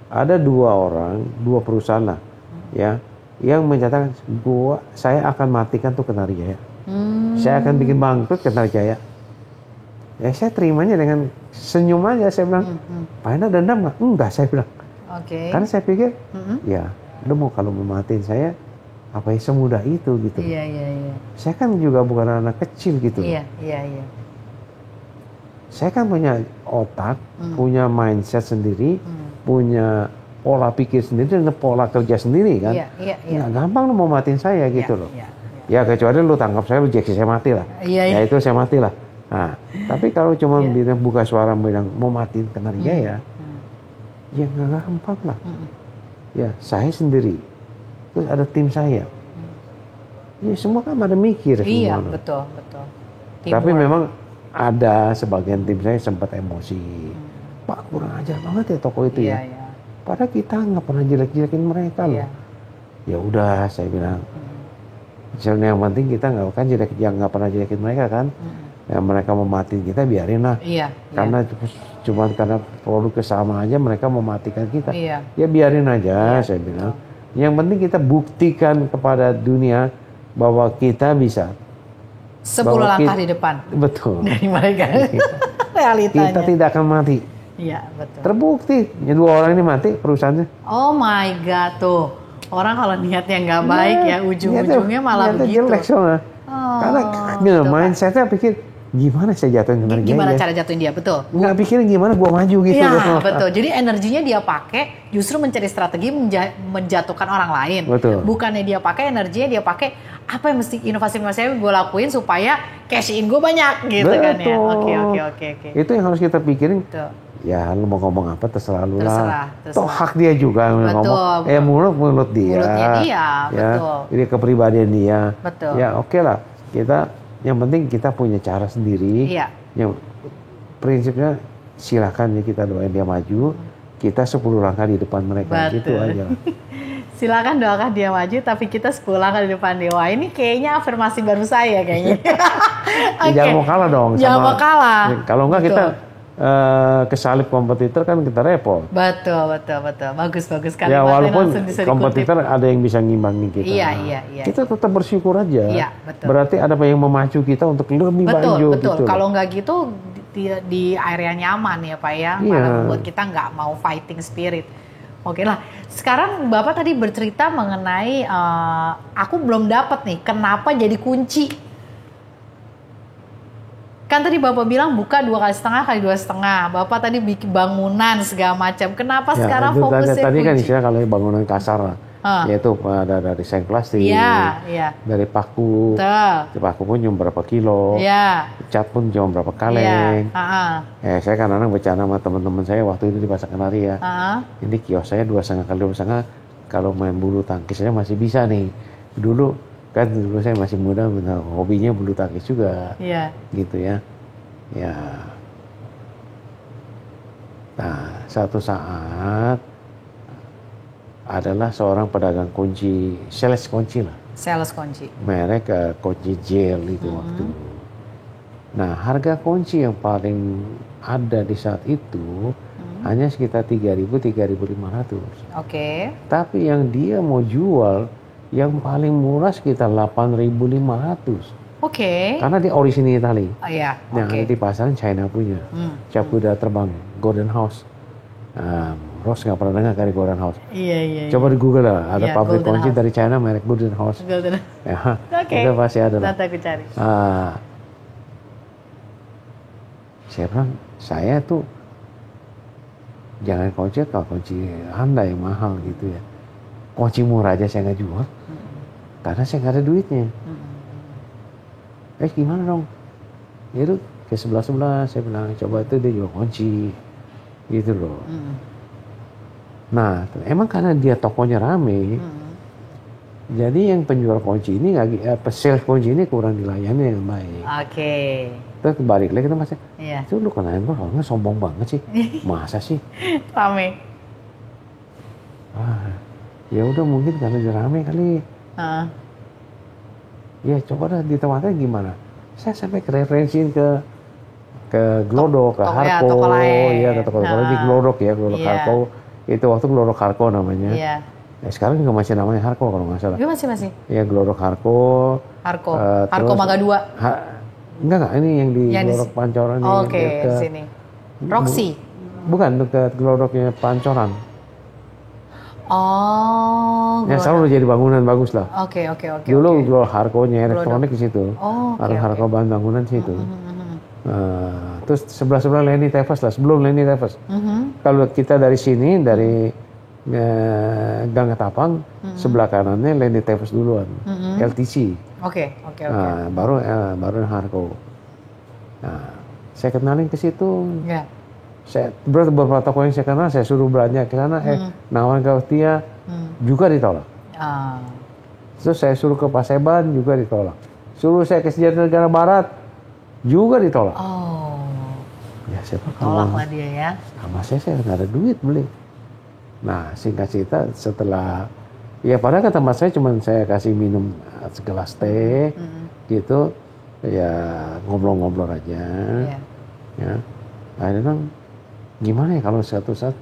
Ada 2 perusahaan lah, ya, yang menyatakan saya akan matikan tuh Kenarijaya. Saya akan bikin bangkrut Kenarijaya. Ya saya terimanya dengan senyum aja, saya bilang, Pak Hendra dendam nggak? Enggak, saya bilang. Karena saya pikir, ya, lu mau kalau mematiin saya, apa yang semudah itu gitu. Iya. Saya kan juga bukan anak kecil gitu. Iya. Saya kan punya otak, punya mindset sendiri, punya pola pikir sendiri dan pola kerja sendiri kan. Iya. Nggak gampang lu mau matiin saya gitu loh. Ya kecuali lu tangkap saya, lu jeksi saya mati lah. Ya itu saya mati lah. Nah, tapi kalau cuma bilang buka suara bilang mau matiin Kenarijaya, ya nggak gampang lah. Ya saya sendiri, terus ada tim saya. Ya semua kan pada mikir. Iya, semua. betul. Tapi memang ada sebagian tim saya sempat emosi. Pak kurang ajar banget ya toko itu ya. Padahal kita nggak pernah jelek-jelekin mereka loh. Ya udah saya bilang. Yang penting kita nggak pernah jelekin mereka kan. Ya mereka mau matiin kita biarin lah. Karena cuma karena produk kesama aja mereka mau matikan kita. Ya biarin aja saya bilang. Yang penting kita buktikan kepada dunia bahwa kita bisa 10 langkah di depan. Betul. Dari mereka. Realitanya. Kita tidak akan mati. Iya, betul. Terbukti, 2 orang ini mati perusahaannya. Oh my God, tuh. Orang kalau niatnya nggak baik ya, ujung-ujungnya malah begitu. Jelek soalnya. Karena mindsetnya pikir, gimana saya jatuhin energi Gimana aja. cara jatuhin dia, betul. Nggak pikirin gimana gua maju gitu. Iya, betul. Jadi energinya dia pakai justru mencari strategi menjatuhkan orang lain. Betul. Bukannya dia pakai energinya, dia pakai apa yang mesti inovasi-inovasi yang gue lakuin supaya cash in gue banyak gitu Betul. kan ya. Oke. Itu yang harus kita pikirin. Betul. Ya lu mau ngomong apa terserah lu lah. Terserah. Toh hak dia juga ngomong. Mulut dia. Mulutnya dia, ya. betul. Jadi kepribadian dia. Betul. Ya oke lah. Yang penting kita punya cara sendiri. Iya. Yang prinsipnya silakan ya kita doain dia maju. Kita 10 langkah di depan mereka. Betul. Gitu aja. Silakan doakan dia maju, tapi kita 10 langkah di depan dia. Wah, ini kayaknya afirmasi baru saya kayaknya. Jangan mau kalah dong. Jangan mau kalah. Kalau enggak kita kesalip kompetitor kan kita repot. Betul. Bagus kalimatnya. Ya walaupun bisa kompetitor ada yang bisa ngimbangin kita. Iya. Kita tetap bersyukur aja. Iya, betul. Berarti ada yang memacu kita untuk lebih maju. Betul. Gitu. Kalau nggak gitu di area nyaman ya Pak ya. Iya. Malah membuat kita nggak mau fighting spirit. Oke lah, sekarang Bapak tadi bercerita mengenai aku belum dapat nih, kenapa jadi kunci? Kan tadi Bapak bilang buka 2,5 kali 2,5. Bapak tadi bikin bangunan segala macam. Kenapa Ya, sekarang fokusnya tadi kunci? kan istilah kalau bangunan kasar lah. Yaitu dari seng plastik, Iya. dari paku, Betul. paku pun cuma berapa kilo, Iya. cat pun cuma berapa kaleng. Iya. Saya kadang-kadang bercanda sama teman-teman saya waktu itu di Pasar Kenari ya. Ini kios saya 2,5 kali 2,5, kalau main bulu tangkis saya masih bisa nih. Dulu saya masih muda, hobinya bulu tangkis juga. Iya. Gitu ya. Ya. Nah, satu saat adalah seorang pedagang kunci, sales kunci lah. Sales kunci. Merek kunci gel itu waktu. Nah, harga kunci yang paling ada di saat itu hanya sekitar 3.000-3.500. Oke. Tapi yang dia mau jual yang paling murah sekitar 8.500. Oke. Karena dia orisinil Itali. Oh iya. Yang ada di pasaran China punya. Cap kuda terbang, Golden House. Ros nggak pernah dengar kali Golden House. Iya. Coba di Google lah, ada Iya, pabrik Golden kunci House. dari China merek Golden House. Golden. Ya, Oke. itu pasti ada lah. Nanti aku cari. Saya bilang, saya tuh jangan kunci, kalau kunci Anda yang mahal gitu ya. Kunci murah aja saya nggak jual, karena saya nggak ada duitnya. Gimana dong? Itu ke sebelah saya bilang, coba itu dia jual kunci, gitu loh. Nah, emang karena dia tokonya rame, jadi yang penjual kunci ini, sales kunci ini kurang dilayani dengan baik. Oke. Terus balik lagi kita masih, Iya. itu lu kenalin lu orangnya sombong banget sih, masa sih? Rame. Ya udah mungkin karena dia rame kali. Ya coba dah ditawarkan gimana? Saya sampai referensiin ke Glodok, ke Harko, toko lain. ya ke toko di Glodok ya, Glodok Harko. Itu waktu Glodok Harko namanya. Iya. Sekarang juga masih namanya Harko kalau nggak salah. Iya masih. Ya Glodok Harko. Harko terus, Mangga 2. Enggak, ini yang di Glodok Pancoran. Oke, di sini. Roxy. Bukan, dekat Glodoknya Pancoran. Oh. Ya selalu jadi bangunan bagus lah. Oke. Dulu Glodok Harkonya elektronik di situ. Oh, Harko bahan bangunan di situ. Terus sebelah Leni Tevas lah, sebelum Leni Tevas. Kalau kita dari sini, dari Gang Ketapang, sebelah kanannya Leni Tevas duluan, LTC. Oke. Nah, baru Harko. Nah, saya kenalin ke situ. Ya. Saya beberapa toko yang saya kenal, saya suruh belanja ke sana. Nawarin ke Tia, juga ditolak. Terus saya suruh ke Paseban, juga ditolak. Suruh saya ke Sejahtera Negara Barat, juga ditolak. Oh. Ya siapa tolak lah dia ya. Sama saya nggak ada duit beli. Nah singkat cerita setelah, ya padahal ke tempat saya cuma saya kasih minum segelas teh, gitu, ya ngobrol-ngobrol aja. Ya. Akhirnya bilang, gimana ya kalau suatu saat,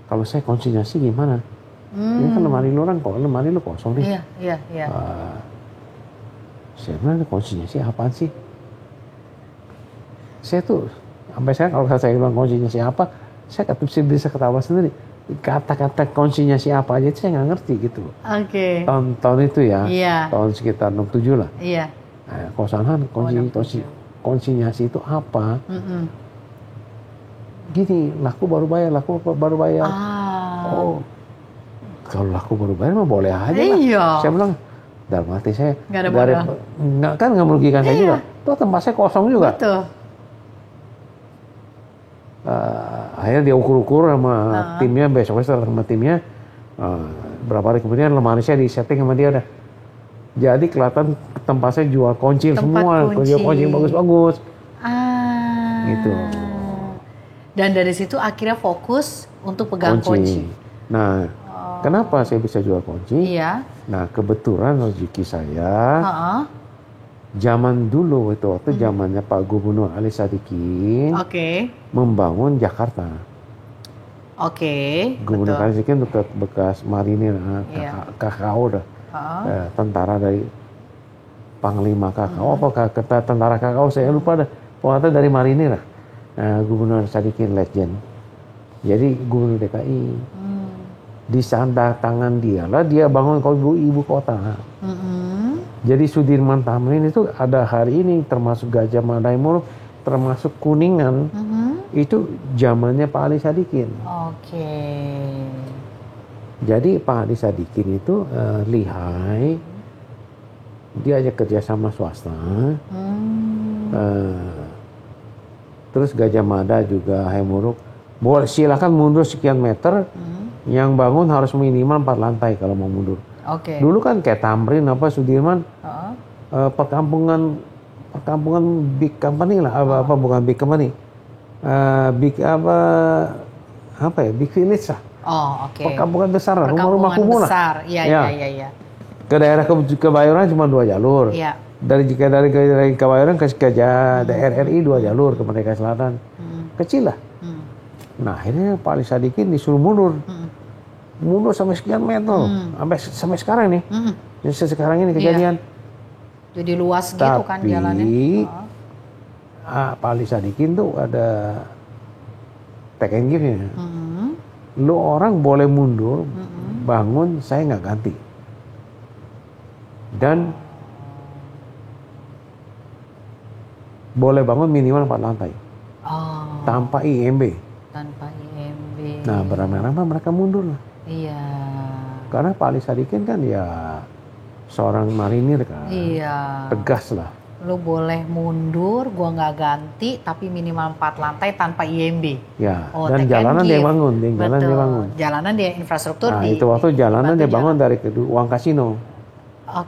kalau saya konsinyasi gimana? Ini kan lemari lu kosong nih. Iya. Saya bilang konsinyasi apaan sih? Saya tuh sampai sekarang kalau saya bilang konsinyasi apa, saya bisa ketawa sendiri. Kata-kata konsinyasi apa aja itu saya nggak ngerti gitu. Oke. Tahun itu ya, Iya. tahun sekitar 67 lah. Iya. Kosanhan konsinyasi itu apa? Gini, laku baru bayar. Oh, kalau laku baru bayar mah boleh aja lah. Saya bilang, dalam hati saya, nggak merugikan saya juga. Tuh tempat saya kosong juga. Betul. Akhirnya dia ukur-ukur sama timnya, besoknya setelah sama timnya, berapa hari kemudian lemari saya di-setting sama dia udah. Jadi kelihatan tempat saya jual kunci semua, jual kunci bagus-bagus. Gitu. Dan dari situ akhirnya fokus untuk pegang kunci. Nah, kenapa saya bisa jual kunci? Iya. Nah, kebetulan rezeki saya, zaman dulu itu waktu zamannya Pak Gubernur Ali Sadikin, membangun Jakarta. Gubernur Ali Sadikin dekat bekas marinir, KKO dah, tentara dari Panglima KKO, apa tentara KKO saya lupa dah, pokoknya dari marinir lah. Gubernur Sadikin legend. Jadi Gubernur DKI. Di tangan dia lah dia bangun ibu kota. Jadi Sudirman Tamrin itu ada hari ini, termasuk Gajah Mada Mall, termasuk Kuningan, itu zamannya Pak Ali Sadikin. Jadi Pak Ali Sadikin itu lihai, dia aja kerja sama swasta. Terus Gajah Mada juga Hemuruk, boleh silakan mundur sekian meter, yang bangun harus minimal 4 lantai kalau mau mundur. Dulu kan kayak Tamrin apa Sudirman, perkampungan big company lah, apa bukan big company, big big village lah. Perkampungan besar lah, rumah-rumah kumuh lah. Iya. Ke daerah Kebayoran cuma 2 jalur. Dari Kebayoran ke RRI 2 jalur ke Merdeka Selatan. Kecil lah. Nah akhirnya Pak Ali Sadikin disuruh mundur. Mundur sampai sekian meter. Sampai sekarang nih. Sekarang ini kejadian. Jadi luas gitu kan jalannya. Pak Ali Sadikin tuh ada take and give-nya. Lu orang boleh mundur, bangun, saya nggak ganti. Dan boleh bangun minimal 4 lantai. Tanpa IMB. Nah, beramai-ramai mereka mundur lah. Iya. Karena Pak Ali Sadikin kan ya seorang marinir kan. Tegas lah. Lu boleh mundur, gua nggak ganti, tapi minimal 4 lantai tanpa IMB. Ya, dan jalanan dia bangun. Jalanan dia infrastruktur. Nah, itu waktu jalanan dia bangun dari uang kasino.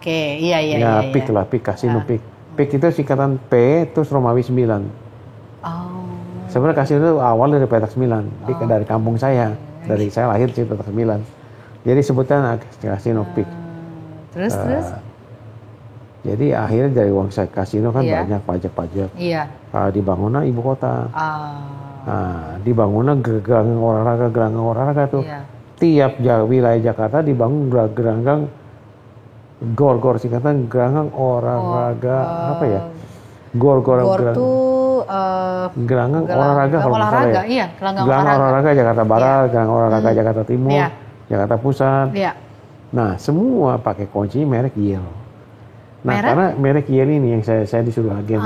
Iya. PIK kasino PIK. PIK itu singkatan P, terus Romawi 9. Sebenarnya kasino itu awal dari petak 9. Dari kampung saya. Dari saya lahir di petak 9. Jadi sebutnya kasino PIK. Terus? Jadi akhirnya dari uang kasino kan banyak pajak-pajak. Dibangunlah ibu kota. Dibangunlah gelanggang olahraga tuh. Tiap wilayah Jakarta dibangun gelanggang gor singkatan gelanggang olahraga apa ya? Gor tuh gelanggang olahraga kalau nggak salah ya. Iya, gelanggang olahraga Jakarta Barat, gelanggang olahraga Jakarta Timur, Jakarta Pusat. Nah, semua pakai kunci merek Yale. Nah, karena merek Yale ini yang saya disuruh agen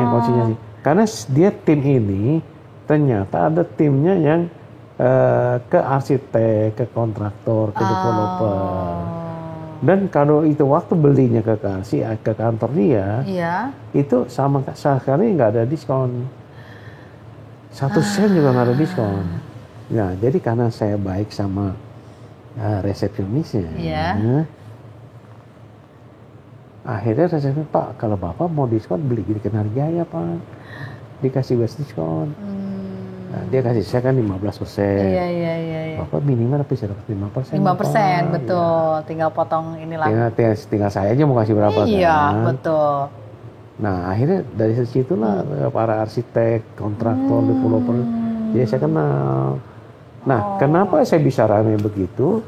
yang konsinyasi. Karena dia tim ini ternyata ada timnya yang ke arsitek, ke kontraktor, ke developer. Dan kalau itu waktu belinya ke kantor dia, itu sama sekali nggak ada diskon. 1 sen juga nggak ada diskon. Nah, jadi karena saya baik sama resepsionisnya, akhirnya resepsionis, Pak, kalau Bapak mau diskon beli di Kenarjaya, Pak, dikasih best diskon. Nah, dia kasih saya kan 15%. Iya. Bapak minimal bisa dapat 5%. 5%, betul. Tinggal potong inilah. Tinggal saya aja mau kasih berapa kan. Iya, betul. Nah, akhirnya dari situlah para arsitek, kontraktor, developer, jadi saya kenal. Nah, kenapa saya bisa ramai begitu?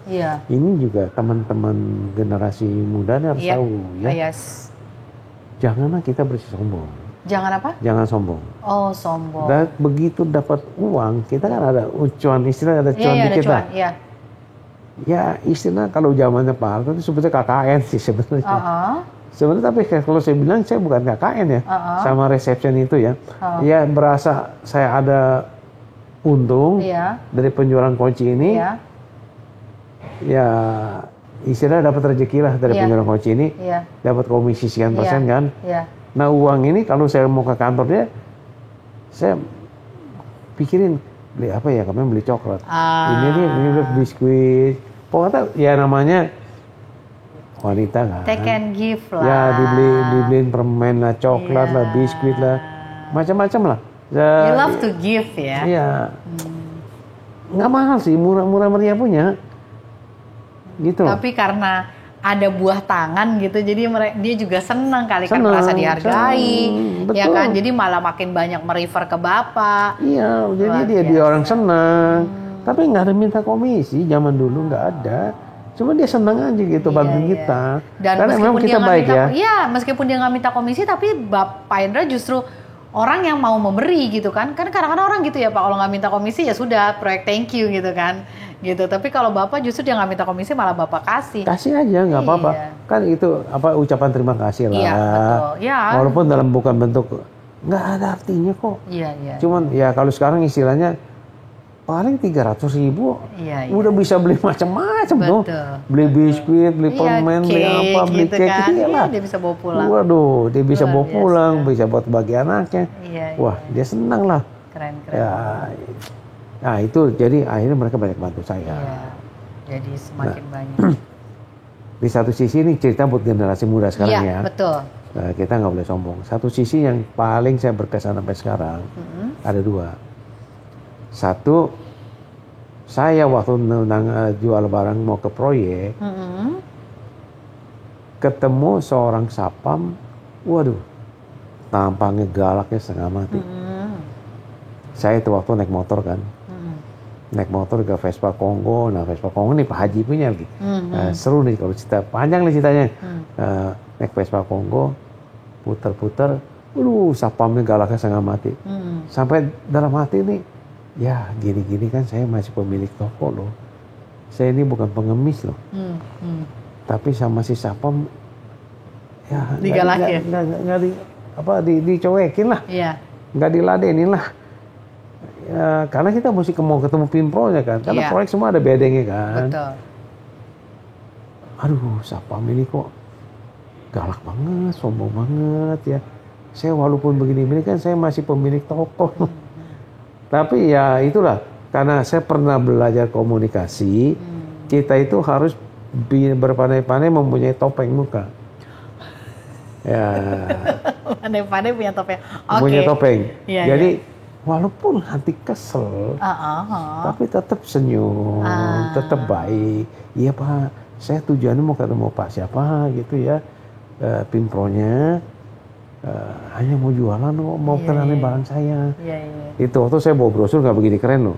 Ini juga teman-teman generasi muda harus tahu ya. Janganlah kita bersombong. Jangan apa? Jangan sombong. Sombong. Dan begitu dapat uang, kita kan ada cuan, istilah ada cuan dikit lah. Ya, istilah kalau zamannya Pak Harto itu sebetulnya KKN sih sebenarnya. Sebenarnya tapi kalau saya bilang saya bukan KKN ya, sama reception itu ya. Ya berasa saya ada untung dari penjualan kunci ini. Ya istilah dapat rezeki lah dari penjualan kunci ini. Dapat komisi sekian persen kan. Nah uang ini kalau saya mau ke kantor dia, saya pikirin beli apa ya, kemarin beli coklat. Ini beli biskuit. Pokoknya ya namanya wanita kan. Take and give lah. Ya dibeliin permen lah, coklat lah, biskuit lah, macam-macam lah. You love to give ya. Iya. Nggak mahal sih, murah meriah punya. Gitu. Tapi karena ada buah tangan gitu, jadi dia juga senang kali kan merasa dihargai, ya kan? Jadi malah makin banyak merefer ke bapak. Iya, jadi dia orang senang. Tapi nggak ada minta komisi, zaman dulu nggak ada. Cuma dia senang aja gitu bantu kita. Dan karena memang kita baik ya. Iya, meskipun dia nggak minta komisi, tapi Bapak Indra justru orang yang mau memberi gitu kan. Kan kadang-kadang orang gitu ya Pak, kalau nggak minta komisi ya sudah proyek thank you gitu kan. Gitu. Tapi kalau Bapak justru dia nggak minta komisi malah Bapak kasih. Kasih aja nggak apa-apa. Kan itu ucapan terima kasih lah. Iya, betul. Ya. Walaupun dalam bukan bentuk, nggak ada artinya kok. Iya. Cuman ya kalau sekarang istilahnya paling 300.000 udah bisa beli macam-macam tuh. Beli biskuit, beli permen, beli apa, beli gitu cake kan. gitu lah. Dia bisa bawa pulang. Waduh, dia bisa bawa pulang, bisa buat bagi anaknya. Wah, dia senang lah. Keren. Ya, nah itu jadi akhirnya mereka banyak bantu saya. Iya, jadi semakin banyak. Di satu sisi ini cerita buat generasi muda sekarang ya. Betul. Nah, kita nggak boleh sombong. Satu sisi yang paling saya berkesan sampai sekarang ada dua. Satu, saya waktu jual barang mau ke proyek, ketemu seorang sapam, waduh, tampangnya galaknya setengah mati. Saya itu waktu naik motor kan. Naik motor ke Vespa Kongo. Nah Vespa Kongo nih Pak Haji punya lagi. Seru nih kalau cerita, panjang nih ceritanya. Naik Vespa Kongo, puter-puter, sapamnya galaknya setengah mati. Sampai dalam hati nih, ya gini-gini kan saya masih pemilik toko loh. Saya ini bukan pengemis loh. Tapi sama si sapam, ya digalakin. Nggak dicowekin lah. Nggak diladenin lah. Ya, karena kita mesti mau ketemu Pimpro-nya kan, karena proyek semua ada bedengnya kan. Betul. Aduh, sapam ini kok galak banget, sombong banget ya. Saya walaupun begini-begini kan saya masih pemilik toko. Tapi ya itulah, karena saya pernah belajar komunikasi, kita itu harus berpandai-pandai mempunyai topeng muka. Ya. Pandai-pandai punya topeng. Punya topeng. Jadi walaupun hati kesel, tapi tetap senyum, tetap baik. Iya Pak, saya tujuannya mau ketemu Pak siapa gitu ya, Pimpronya, hanya mau jualan kok, mau kenalin barang saya. Itu waktu saya bawa brosur nggak begini keren loh.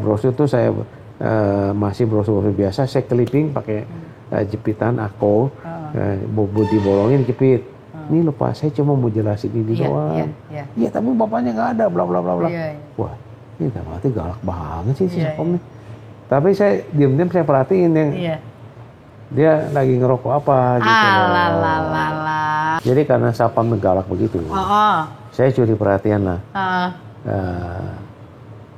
Brosur tuh saya masih brosur biasa, saya clipping pakai jepitan ako, dibolongin jepit. Ini loh Pak, saya cuma mau jelasin ini doang. Iya, tapi bapaknya nggak ada, bla bla bla bla. Wah, ini berarti galak banget sih si sapam nih. Tapi saya diam-diam saya perhatiin yang dia lagi ngerokok apa gitu. Jadi karena sapam galak begitu, saya curi perhatian lah.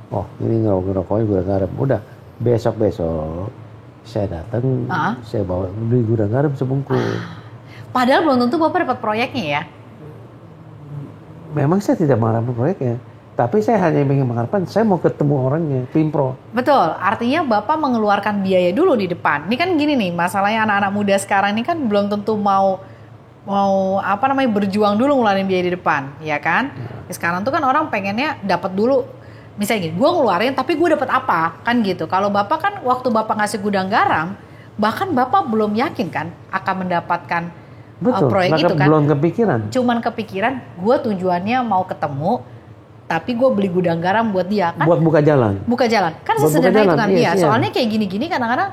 Oh, ini ngerokoknya gudang garam. Udah, besok saya datang, saya bawa beli gudang garam sebungkus. Padahal belum tentu Bapak dapat proyeknya ya? Memang saya tidak mengharapkan proyeknya. Tapi saya hanya ingin mengharapkan, saya mau ketemu orangnya, Pimpro. Betul, artinya Bapak mengeluarkan biaya dulu di depan. Ini kan gini nih, masalahnya anak-anak muda sekarang ini kan belum tentu mau berjuang dulu ngeluarin biaya di depan, ya kan? Sekarang tuh kan orang pengennya dapat dulu, misalnya gini, gue ngeluarin tapi gue dapat apa, kan gitu. Kalau Bapak kan waktu Bapak ngasih gudang garam, bahkan Bapak belum yakin kan akan mendapatkan proyek itu kan. Belum kepikiran. Cuman kepikiran, gue tujuannya mau ketemu, tapi gue beli gudang garam buat dia kan. Buat buka jalan. Buka jalan, kan sesederhana itu kan. Iya, soalnya kayak gini-gini kadang-kadang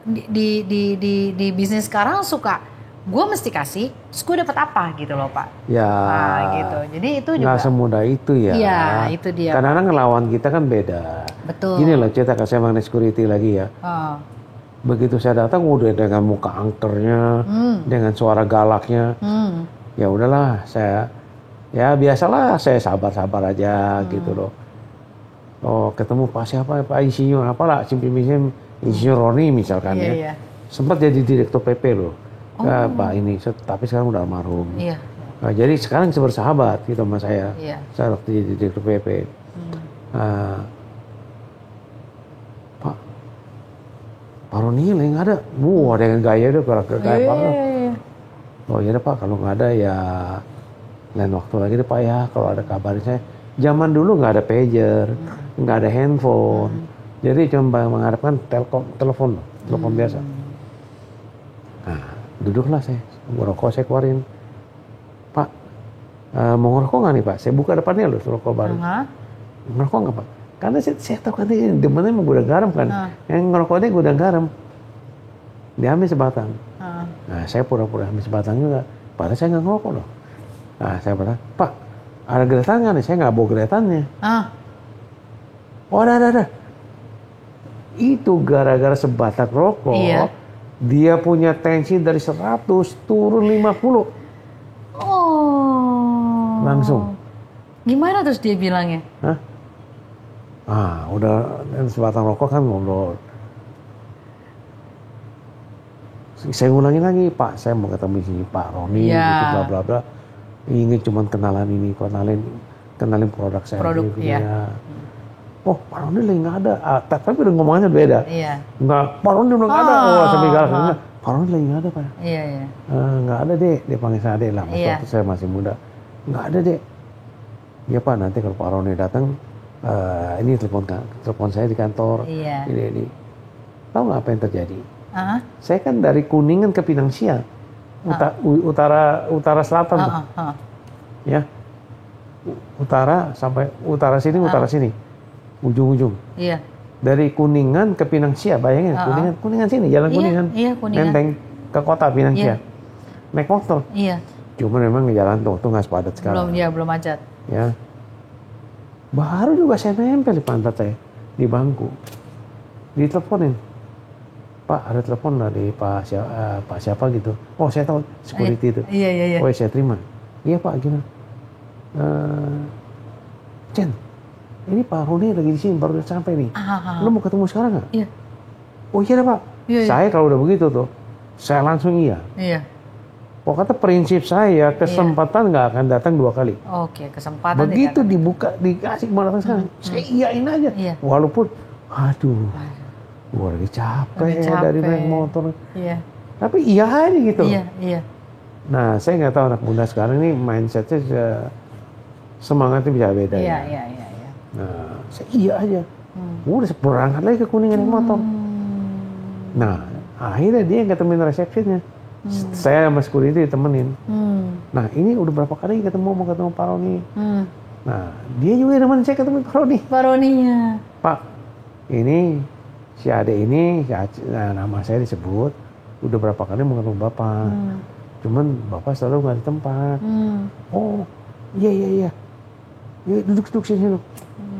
di bisnis sekarang suka, gue mesti kasih, terus gue dapat apa gitu loh Pak. Ya. Nah gitu, jadi itu juga. Nggak semudah itu ya. Iya, itu dia. Kadang-kadang ngelawan kita kan beda. Betul. Gini loh, cerita saya mengenai security lagi ya. Begitu saya datang udah dengan muka angkernya, dengan suara galaknya. Ya udahlah, ya biasalah saya sabar-sabar aja gitu loh. Oh, ketemu Pak siapa, Pak Insinyur apalah, simpel-simpel Insinyur Roni misalkan ya. Sempat jadi direktur PP loh. Pak ini, tapi sekarang udah almarhum. Nah, jadi sekarang bersahabat gitu sama saya. Saya waktu jadi direktur PP. Pak Roni lagi nggak ada. Dengan gaya dia gaya banget. Oh iya Pak, kalau nggak ada ya lain waktu lagi deh Pak ya. Kalau ada kabarin saya. Zaman dulu nggak ada pager, nggak ada handphone. Jadi cuma mengharapkan telepon biasa. Nah, duduklah saya, ngerokok saya keluarin. Pak, mau ngerokok nggak nih Pak? Saya buka depannya loh, rokok baru. Ngerokok nggak Pak? Karena saya tahu kan dia demennya mau gudang garam kan. Yang ngerokoknya gudang garam. Dia ambil sebatang. Nah, saya pura-pura ambil sebatang juga. Padahal saya nggak ngerokok loh. Nah, saya bilang, Pak, ada geretan nggak nih? Saya nggak bawa geretannya. Oh, ada. Itu gara-gara sebatang rokok, dia punya tensi dari 100 turun 50. Oh. Langsung. Gimana terus dia bilangnya? Udah sebatang rokok kan ngobrol. Saya ulangi lagi, Pak, saya mau ketemu si Pak Roni, gitu, bla bla bla. Ingin cuma kenalin produk saya. Oh, Pak Roni lagi nggak ada. Tapi udah ngomongnya beda. Nggak, Pak Roni udah nggak ada. Sampai galak. Pak Roni lagi nggak ada, Pak. Nggak ada, Dek. Dia panggil saya Dek lah. Waktu saya masih muda. Nggak ada, Dek. Ya Pak, nanti kalau Pak Roni datang, ini telepon saya di kantor. Ini. Tahu nggak apa yang terjadi? Saya kan dari Kuningan ke Pinang Siang, utara selatan tuh. Ya, utara sampai utara sini, ujung-ujung. Dari Kuningan ke Pinang Siang, bayangin Kuningan sini, jalan Kuningan, nenteng ke kota Pinang Siang, naik motor. Cuma memang jalan tuh nggak sepadat sekarang. Belum macet. Ya, baru juga saya nempel di pantat saya, di bangku, diteleponin. Pak, ada telepon dari Pak siapa gitu. Oh, saya tahu, security itu. Oh, saya terima. Iya Pak, gimana? Chen, ini Pak Roni lagi di sini, baru sampai nih. Lo mau ketemu sekarang nggak? Oh iya Pak. Saya kalau udah begitu tuh, saya langsung iya. Pokoknya prinsip saya, kesempatan nggak akan datang 2 kali. Oke, kesempatan. Begitu dibuka, dikasih mau datang sekarang, saya iyain aja. Walaupun, aduh. Gue lagi capek dari naik motor. Tapi iya aja gitu. Nah, saya nggak tahu anak muda sekarang ini mindsetnya semangatnya bisa beda. Nah, saya iya aja. Udah berangkat lagi ke Kuningan naik motor. Nah, akhirnya dia yang ketemuin resepsinya. Saya sama security ditemenin. Nah, ini udah berapa kali mau ketemu Pak Roni. Nah, dia juga nemenin saya ketemu Pak Roni. Pak, ini si Ade ini, nama saya disebut, udah berapa kali mau ketemu Bapak. Cuman Bapak selalu nggak di tempat. Oh, iya. Ya, duduk sini.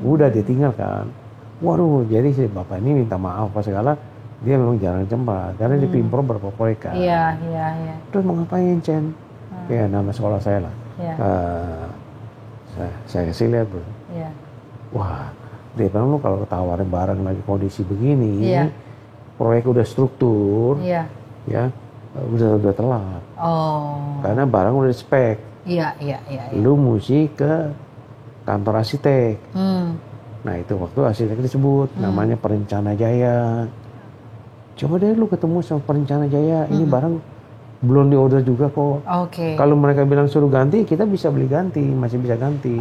Udah ditinggal kan. Waduh, jadi si Bapak ini minta maaf apa segala. Dia memang jarang tempat, karena di Pimpro berapa proyek kan. Iya. Terus mau ngapain, Chen? Ya, nama sekolah saya lah. Saya kasih lihat, bro. Wah, dia bilang lu kalau tawarin barang lagi kondisi begini, proyek udah struktur, ya udah telat. Karena barang udah spek. Lu mesti ke kantor arsitek. Nah itu waktu arsitek disebut namanya Perencana Jaya. Coba deh lu ketemu sama Perencana Jaya, ini barang belum diorder juga kok. Kalau mereka bilang suruh ganti, kita bisa beli ganti, masih bisa ganti.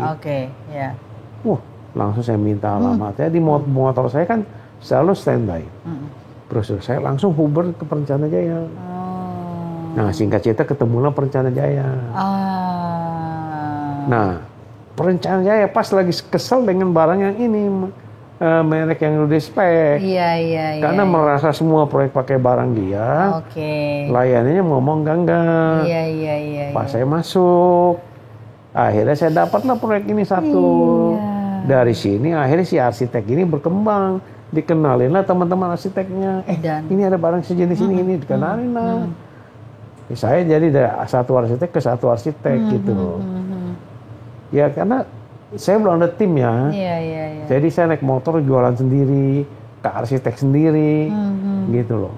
Wah, langsung saya minta alamatnya. Di motor saya kan selalu standby. Terus saya langsung Uber ke Perencana Jaya. Nah, singkat cerita ketemulah Perencana Jaya. Nah, Perencana Jaya pas lagi kesel dengan barang yang ini, merek yang udah spek. Karena merasa semua proyek pakai barang dia. Layanannya ngomong enggak. Pas saya masuk, akhirnya saya dapatlah proyek ini satu. Dari sini akhirnya si arsitek ini berkembang. dikenalin lah teman-teman arsiteknya. Ini ada barang sejenis ini dikenalin lah. Saya jadi dari satu arsitek ke satu arsitek gitu loh. Ya karena saya belum ada tim ya. Jadi saya naik motor jualan sendiri, ke arsitek sendiri, gitu loh.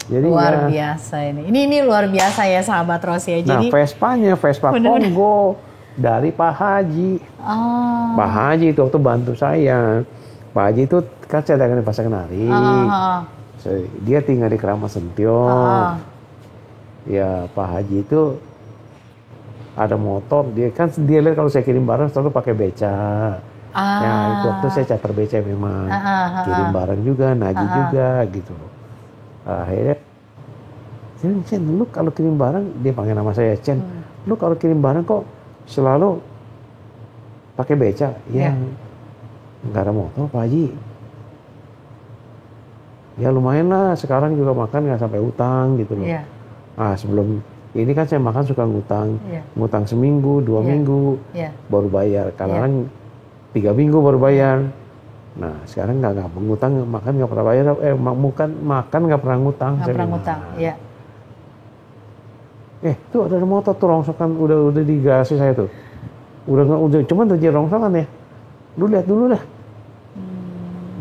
Jadi luar biasa ini. Ini luar biasa ya sahabat Rossi. Jadi Vespa Kongo dari Pak Haji. Pak Haji itu waktu bantu saya. Pak Haji itu kan saya dagang di Pasar Kenari. Dia tinggal di Keramat Sention. Ya Pak Haji itu ada motor, dia lihat kalau saya kirim barang selalu pakai beca. Ya itu waktu saya charter beca memang. Kirim barang juga, nagih juga gitu loh. Akhirnya Chen, lu kalau kirim barang, dia panggil nama saya Chen, lu kalau kirim barang kok selalu pakai beca? Ya nggak ada motor Pak Haji. Ya lumayan lah, sekarang juga makan nggak sampai utang gitu loh. Sebelum ini kan saya makan suka ngutang, ngutang seminggu, 2 minggu, baru bayar. Kadang 3 minggu baru bayar. Nah sekarang nggak ngutang, makan nggak pernah bayar. Makan nggak pernah ngutang. Nggak pernah ngutang, ya. Tuh ada motor tuh rongsokan, udah di garasi saya tuh. Udah cuman terjadi rongsokan ya. Lu lihat dulu dah.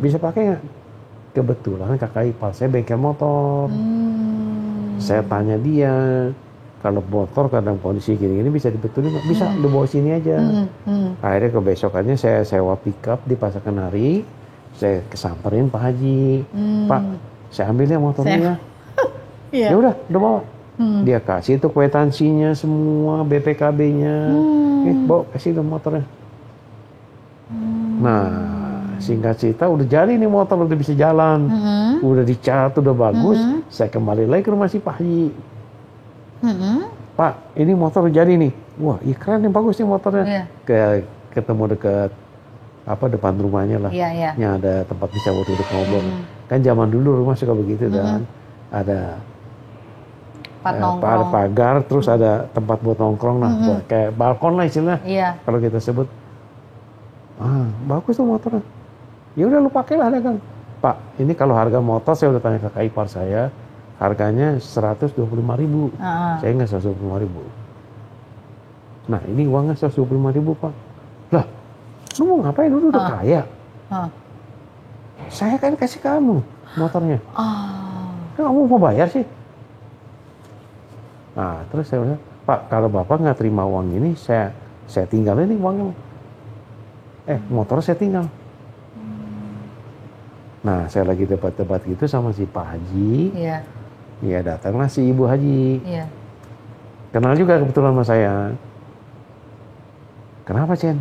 Bisa pakai nggak? Kebetulan kakak ipar saya bengkel motor. Saya tanya dia, kalau motor kadang kondisi gini-gini bisa dibetulin, bisa lu bawa sini aja. Akhirnya kebesokannya saya sewa pickup di Pasar Kenari, saya kesamperin Pak Haji. Pak, saya ambilnya motornya. Ya udah bawa. Dia kasih tuh kwitansinya semua, BPKB-nya. Bawa kasih dong motornya. Nah, singkat cerita udah jadi nih motor, udah bisa jalan, udah dicat, udah bagus. Saya kembali lagi ke rumah si Pak Haji. Pak, ini motor jadi nih. Wah, keren nih, bagus nih motornya. Ketemu dekat depan rumahnya lah. Yang ada tempat bisa buat duduk ngobrol. Kan zaman dulu rumah suka begitu dan ada pagar, terus ada tempat buat nongkrong lah, kayak balkon lah istilahnya. Kalau kita sebut. Bagus tuh motornya. Ya udah lu pakailah dagang. Pak, ini kalau harga motor saya udah tanya ke kakak ipar saya, harganya 125.000. Saya nggak 125.000. Nah, ini uangnya 125.000, Pak. Lah, lu mau ngapain? Lu udah kaya. Saya kan kasih kamu motornya. Kamu mau bayar sih? Nah, terus saya bilang, Pak, kalau Bapak nggak terima uang ini, saya tinggalin nih uangnya. Motor saya tinggal. Nah, saya lagi debat-debat gitu sama si Pak Haji. Ya datanglah si Ibu Haji. Kenal juga kebetulan sama saya. Kenapa, Chen?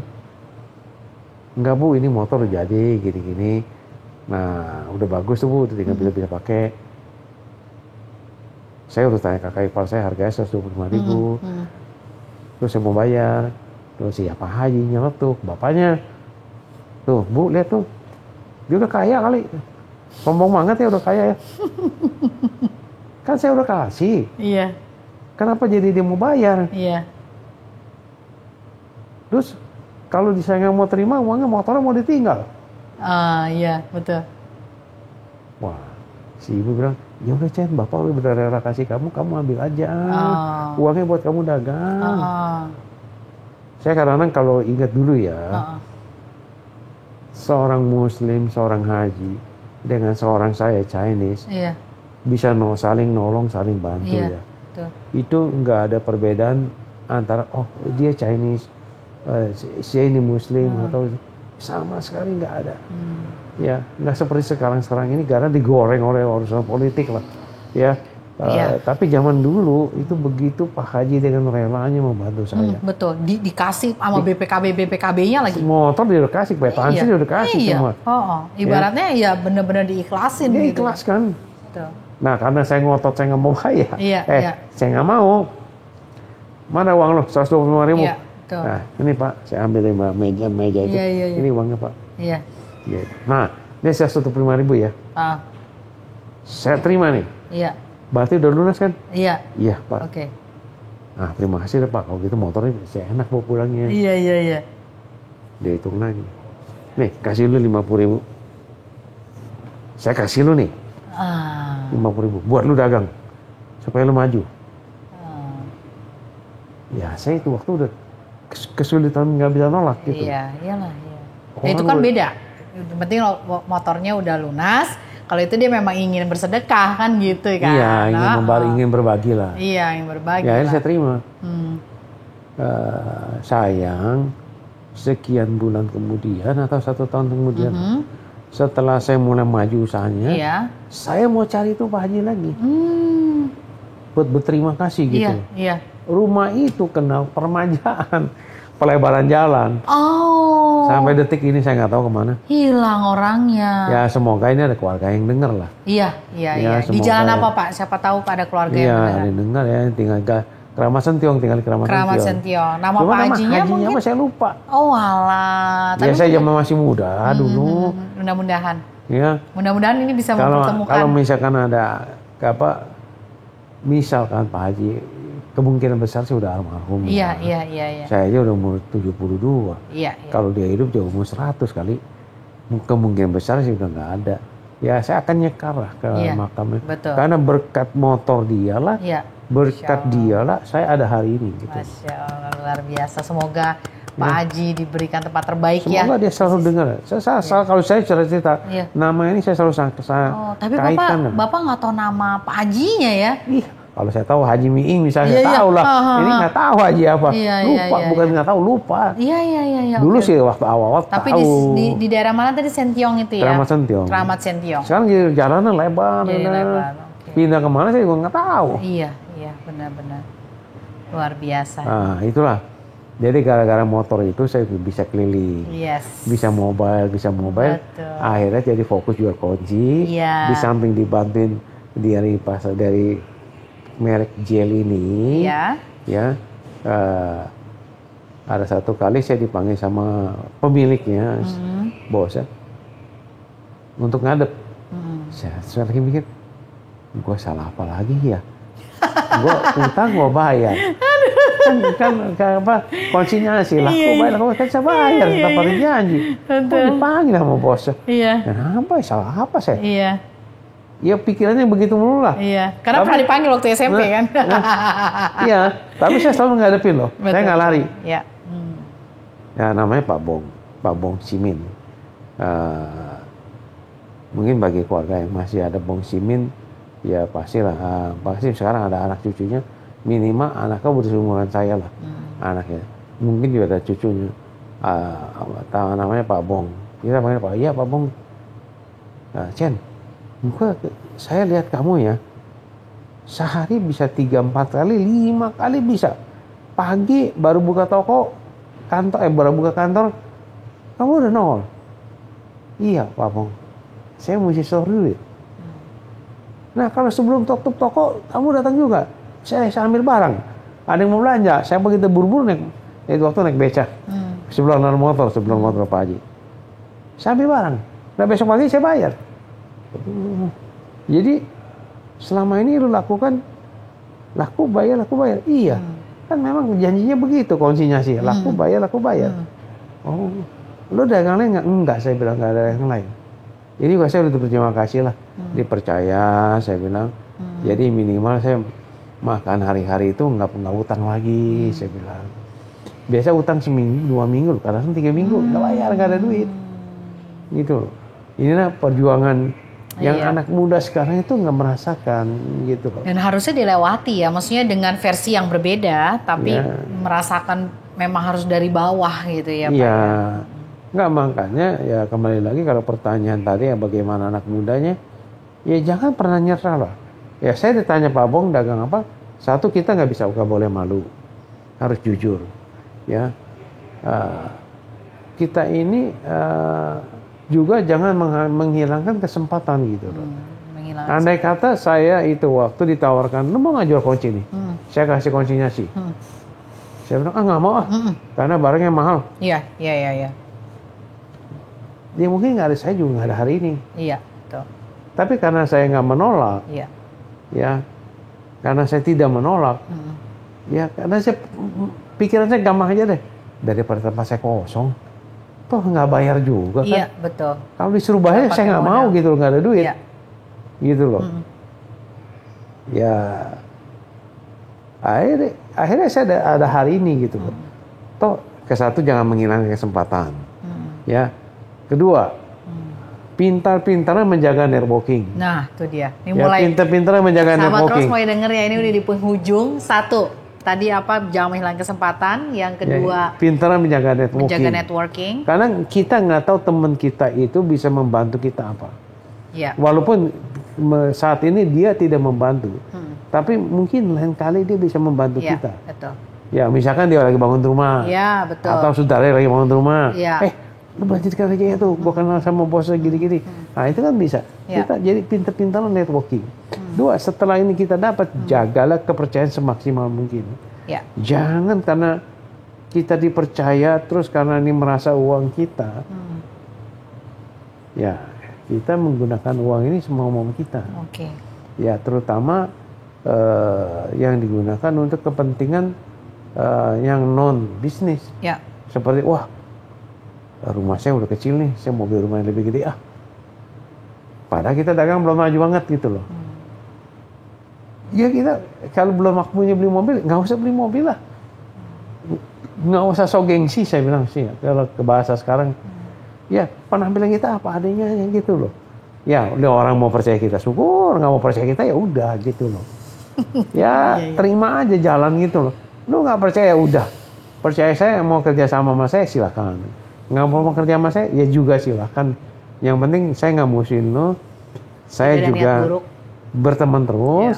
Enggak Bu, ini motor udah jadi gini-gini. Nah, udah bagus tuh Bu, udah tinggal bisa pakai. Saya udah tanya kakak ipar saya, harganya 125.000. Terus saya mau bayar. Terus si Pak Haji nyeletuk, bapaknya. Tuh, Bu, lihat tuh. Dia udah kaya kali. Sombong banget ya, udah kaya ya. Kan saya udah kasih. Kenapa jadi dia mau bayar? Terus kalau saya nggak mau terima uangnya, motornya mau ditinggal. Betul. Wah, si ibu bilang, ya udah Chen, Bapak udah berdarah kasih kamu ambil aja. Uangnya buat kamu dagang. Saya kadang-kadang kalau ingat dulu ya, seorang Muslim, seorang haji dengan seorang saya Chinese, bisa saling nolong, saling bantu ya. Betul. Itu nggak ada perbedaan antara dia Chinese, saya ini Muslim atau sama sekali nggak ada. Ya, nggak seperti sekarang ini karena digoreng oleh urusan politik lah. Ya. Tapi zaman dulu itu begitu Pak Haji dengan relanya membantu saya. Betul, dikasih sama BPKB-nya lagi. Motor dia udah kasih, kwitansi dia udah kasih semua. Ibaratnya ya bener-bener diikhlasin. Dia gitu. ikhlaskan. Betul. Nah karena saya ngotot, saya nggak mau bayar. Saya nggak mau. Mana uang lo? 125.000. Nah ini Pak, saya ambil meja itu. Ini uangnya Pak. Nah ini 125.000 ya. Saya terima nih. Berarti udah lunas kan? Iya Pak. Oke. Nah terima kasih deh Pak, kalau gitu motornya saya enak bawa pulangnya. Iya. Dia hitung lagi. Nih kasih lu 50.000. Saya kasih lu nih 50.000 buat lu dagang supaya lu maju. Ya saya itu waktu udah kesulitan nggak bisa nolak gitu. Iya, iyalah. Iya. Ya, itu kan beda. Yang penting motornya udah lunas. Kalau itu dia memang ingin bersedekah kan gitu kan. Iya, ingin berbagi lah. Iya, ingin berbagi. Ya, akhirnya saya terima. Sayang, sekian bulan kemudian atau 1 tahun kemudian, setelah saya mulai maju usahanya, saya mau cari itu Pak Haji lagi. Buat berterima kasih gitu. Iya. Rumah itu kena permajaan, pelebaran jalan. Oh. Sampai detik ini saya nggak tahu kemana. Hilang orangnya. Ya semoga ini ada keluarga yang dengar lah. Iya. Di jalan apa Pak? Siapa tahu ada keluarga yang dengar. Iya, ada dengar ya. Tinggal Keramat Sentiong, tinggal di Keramat Sentiong. Nama Pak Hajinya mungkin? Apa saya lupa. Oh alah. Ya saya zaman masih muda dulu. Mudah-mudahan. Ya. Mudah-mudahan ini bisa mempertemukan. Kalau misalkan ada misalkan Pak Haji kemungkinan besar sih udah almarhum. Iya. Saya aja udah umur 72. Iya. Kalau dia hidup jauh umur 100 kali. Kemungkinan besar sih udah nggak ada. Ya saya akan nyekar lah ke makamnya. Betul. Karena berkat motor dialah, berkat dialah saya ada hari ini. Gitu. Masya Allah, luar biasa. Semoga Pak Haji diberikan tempat terbaik. Semoga dia selalu dengar. Kalau saya cerita, nama ini saya selalu tapi kaitkan. Bapak nggak tahu nama Pak Hajinya ya? Kalau saya tahu Haji Miing misalnya, tahu lah. Ini nggak tahu Haji apa. Lupa, bukan nggak tahu, lupa. Iya. Dulu sih waktu awal-awal tapi tahu. Tapi di daerah mana tadi? Sentiong itu ya? Keramat Sentiong. Sekarang jalanan lebar. Pindah kemana saya juga nggak tahu. Iya, benar-benar. Luar biasa. Nah, itulah. Jadi gara-gara motor itu saya bisa keliling. Bisa mobile. Betul. Akhirnya jadi fokus jual kunci. Di samping dibantuin dari merek gel ini, ada satu kali saya dipanggil sama pemiliknya, bosnya, untuk ngadep. Saya lagi mikir, gue salah apa lagi ya? Gue utang gue bayar, kan konsinyasi lah, gue bayar, kan saya bayar, tanpa janji. Gue dipanggil sama bosnya. Kenapa? Salah apa saya? Ya pikirannya begitu mulu lah. Iya, karena pernah dipanggil waktu SMP kan. Iya, tapi saya selalu ngadepin loh. Betul. Saya nggak lari. Iya. Ya namanya Pak Bong Simin. Mungkin bagi keluarga yang masih ada Bong Simin, ya pastilah. Pasti sekarang ada anak cucunya. Minimal anaknya bersumuran saya lah, anaknya. Mungkin juga ada cucunya. Namanya Pak Bong. Kita panggil Pak. Iya Pak Bong. Chen. Saya lihat kamu ya, sehari bisa 3-4 kali, 5 kali bisa. Pagi baru buka toko, baru buka kantor, kamu udah nongol. Iya Pak Bong, saya mesti store duit. Nah kalau sebelum tutup toko, kamu datang juga, saya ambil barang. Ada yang mau belanja, saya begitu buru-buru waktu naik beca, sebelum motor Pak Haji. Saya ambil barang, nah besok pagi saya bayar. Jadi selama ini lu lakukan laku bayar. Iya. Kan memang janjinya begitu konsinyasi. Laku bayar. Oh, lu dagang lain enggak? Saya bilang enggak ada yang lain. Jadi saya udah berterima kasih lah. Dipercaya, saya bilang. Jadi minimal saya makan hari-hari itu enggak utang lagi, saya bilang. Biasa utang seminggu, 2 minggu, kadang 3 minggu enggak bayar, enggak ada duit. Gitu. Inilah perjuangan yang anak muda sekarang itu nggak merasakan gitu loh. Dan harusnya dilewati ya, maksudnya dengan versi yang berbeda, tapi merasakan memang harus dari bawah gitu ya Pak. Iya, nggak makanya ya kembali lagi kalau pertanyaan tadi ya bagaimana anak mudanya, ya jangan pernah nyerah lah. Ya saya ditanya Pak Bong dagang apa? Satu kita nggak boleh malu, harus jujur. Ya, kita ini juga jangan menghilangkan kesempatan gitu loh. Andai kata saya itu waktu ditawarkan, lu mau nggak jual kunci nih? Saya kasih konsinyasi. Saya bilang, nggak mau karena barangnya mahal. Iya. Ya mungkin nggak ada, saya juga nggak ada hari ini. Iya, betul. Tapi karena saya nggak menolak, ya, karena saya tidak menolak, ya karena pikiran saya gampang aja deh, daripada tempat saya kosong. toh nggak bayar juga kan. Iya, betul. Kalau disuruh bayar saya nggak mau gitu loh, nggak ada duit. Iya. Gitu loh. Ya akhirnya saya ada hari ini gitu loh. Toh ke satu jangan menghilangkan kesempatan. Ya. Kedua, pintar-pintarnya menjaga networking. Nah, itu dia. Ini Ya, mulai pintar-pintarnya menjaga Sahabat networking. Cross mulai denger ya, ini udah di penghujung. Satu, tadi apa, jangan menghilangkan kesempatan. Yang kedua, Ya, pintarnya menjaga networking. menjaga networking. Karena kita nggak tahu teman kita itu bisa membantu kita apa. Ya. Walaupun saat ini dia tidak membantu, tapi mungkin lain kali dia bisa membantu Ya, kita. betul. Ya, misalkan dia lagi bangun rumah. Ya, betul. Atau saudara lagi bangun rumah. Ya. Lu belajar aja itu, gua kenal sama bosnya gini-gini. Nah, itu kan bisa. Ya. Kita jadi pintar-pintar networking. Dua, setelah ini kita dapat, jagalah kepercayaan semaksimal mungkin. Ya. Jangan karena kita dipercaya terus karena ini merasa uang kita. Ya, kita menggunakan uang ini semau-mau kita. Oke. Ya, terutama yang digunakan untuk kepentingan yang non bisnis. Ya. Seperti wah, rumah saya udah kecil nih, saya mau beli rumah yang lebih gede Padahal kita dagang belum maju banget gitu loh. Ya kita kalau belum punya beli mobil, nggak usah beli mobil lah. Nggak usah so gengsi saya bilang sih. Kalau ke bahasa sekarang, ya penampilan kita apa adanya gitu loh. Ya udah, orang mau percaya kita syukur, nggak mau percaya kita ya udah gitu loh. Ya terima aja jalan gitu loh. Lu nggak percaya udah. Percaya saya mau kerja sama saya silakan. Nggak mau kerja sama saya ya juga silakan. Yang penting saya nggak musuhin lo. Saya Tidak juga niat buruk. berteman terus.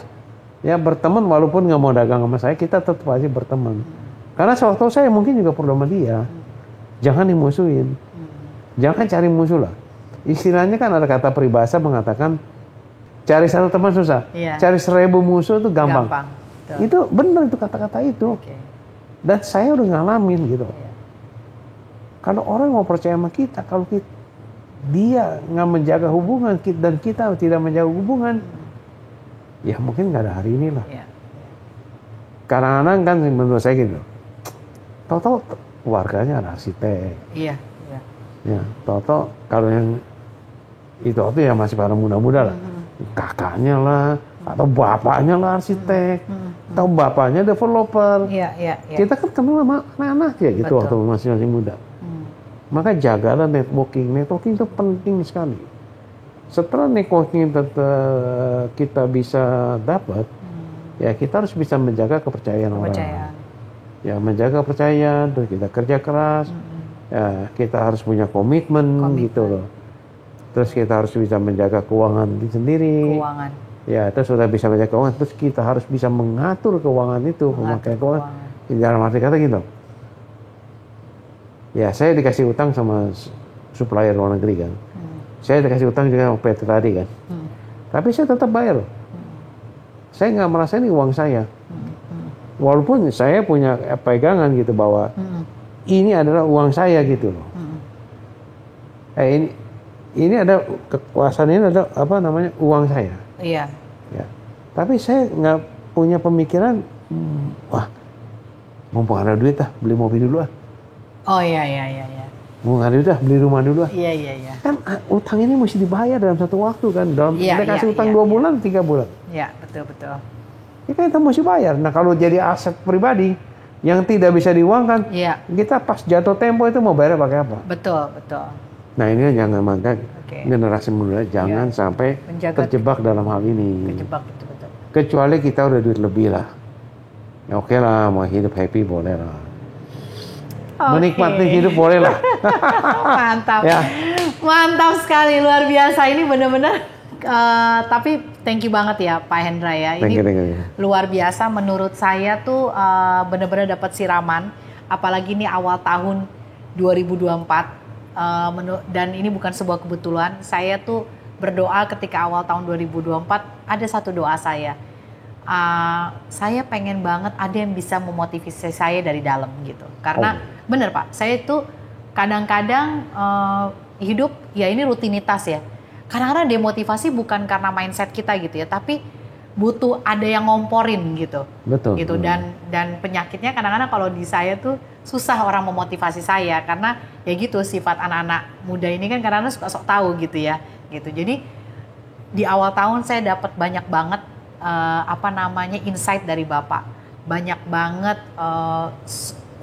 Ya berteman walaupun nggak mau dagang sama saya, kita tetap aja berteman. Karena sewaktu saya mungkin juga perlu sama dia. Jangan dimusuhin. Jangan cari musuh lah. Istilahnya kan ada kata peribahasa mengatakan cari satu teman susah. Iya. Cari 1000 musuh itu gampang. Betul. Itu benar itu kata-kata itu. Oke. Dan saya udah ngalamin gitu. Kalau orang mau percaya sama kita, kalau dia nggak menjaga hubungan dan kita tidak menjaga hubungan, ya mungkin nggak ada hari ini lah. Ya. Kadang-kadang kan menurut saya gitu, tahu-tahu warganya ada arsitek, Iya. Iya. ya tahu-tahu kalau yang itu ya masih pada muda-muda lah, kakaknya lah atau bapaknya lah arsitek, atau bapaknya developer. Iya. Iya. Iya. Kita kan kenal sama anak-anak ya gitu. Betul. Waktu masih muda. Maka jagalah networking. Networking itu penting sekali. Setelah networking kita bisa dapat, ya kita harus bisa menjaga kepercayaan orang. Ya menjaga kepercayaan, terus kita kerja keras, ya kita harus punya komitmen gitu loh. Terus kita harus bisa menjaga keuangan sendiri. Keuangan. Ya, terus sudah bisa menjaga keuangan, terus kita harus bisa mengatur keuangan itu, memakai keuangan. Dalam arti kata gitu. Ya, saya dikasih utang sama supplier luar negeri kan. Saya dikasih utang juga sama PT tadi kan. Tapi saya tetap bayar loh. Saya nggak merasa ini uang saya. Walaupun saya punya pegangan gitu bahwa ini adalah uang saya gitu loh. Ini ada kekuasaan, ini ada apa namanya uang saya. Iya. Ya. Tapi saya nggak punya pemikiran, wah, mumpung ada duit beli mobil dulu Oh iya. Mumpung ada duit beli rumah dulu Iya. Kan utang ini mesti dibayar dalam satu waktu kan. Kita kasih utang 2 bulan, 3 bulan. Iya, betul. Ya kan kita mesti bayar. Nah kalau jadi aset pribadi yang tidak bisa diuangkan, kita pas jatuh tempo itu mau bayar pakai apa? Betul. Nah ini jangan mangga generasi muda jangan sampai terjebak dalam hal ini. Terjebak, betul. Kecuali kita udah duit lebih lah. Ya oke lah, mau hidup happy boleh lah. Menikmati hidup boleh lah. Mantap. Ya. Mantap sekali, luar biasa. Ini benar-benar tapi thank you banget ya Pak Hendra ya. Ini thank you. Luar biasa menurut saya tuh benar-benar dapat siraman. Apalagi ini awal tahun 2024. Dan ini bukan sebuah kebetulan. Saya tuh berdoa ketika awal tahun 2024 ada satu doa saya. Saya pengen banget ada yang bisa memotivasi saya dari dalam gitu. Karena bener Pak, saya itu kadang-kadang hidup ya ini rutinitas ya. Kadang-kadang demotivasi bukan karena mindset kita gitu ya, tapi butuh ada yang ngomporin gitu. Betul. Gitu. Dan penyakitnya kadang-kadang kalau di saya tuh susah orang memotivasi saya karena ya gitu sifat anak-anak muda ini kan kadang-kadang suka sok tahu gitu ya. Gitu. Jadi di awal tahun saya dapat banyak banget insight dari Bapak. Banyak banget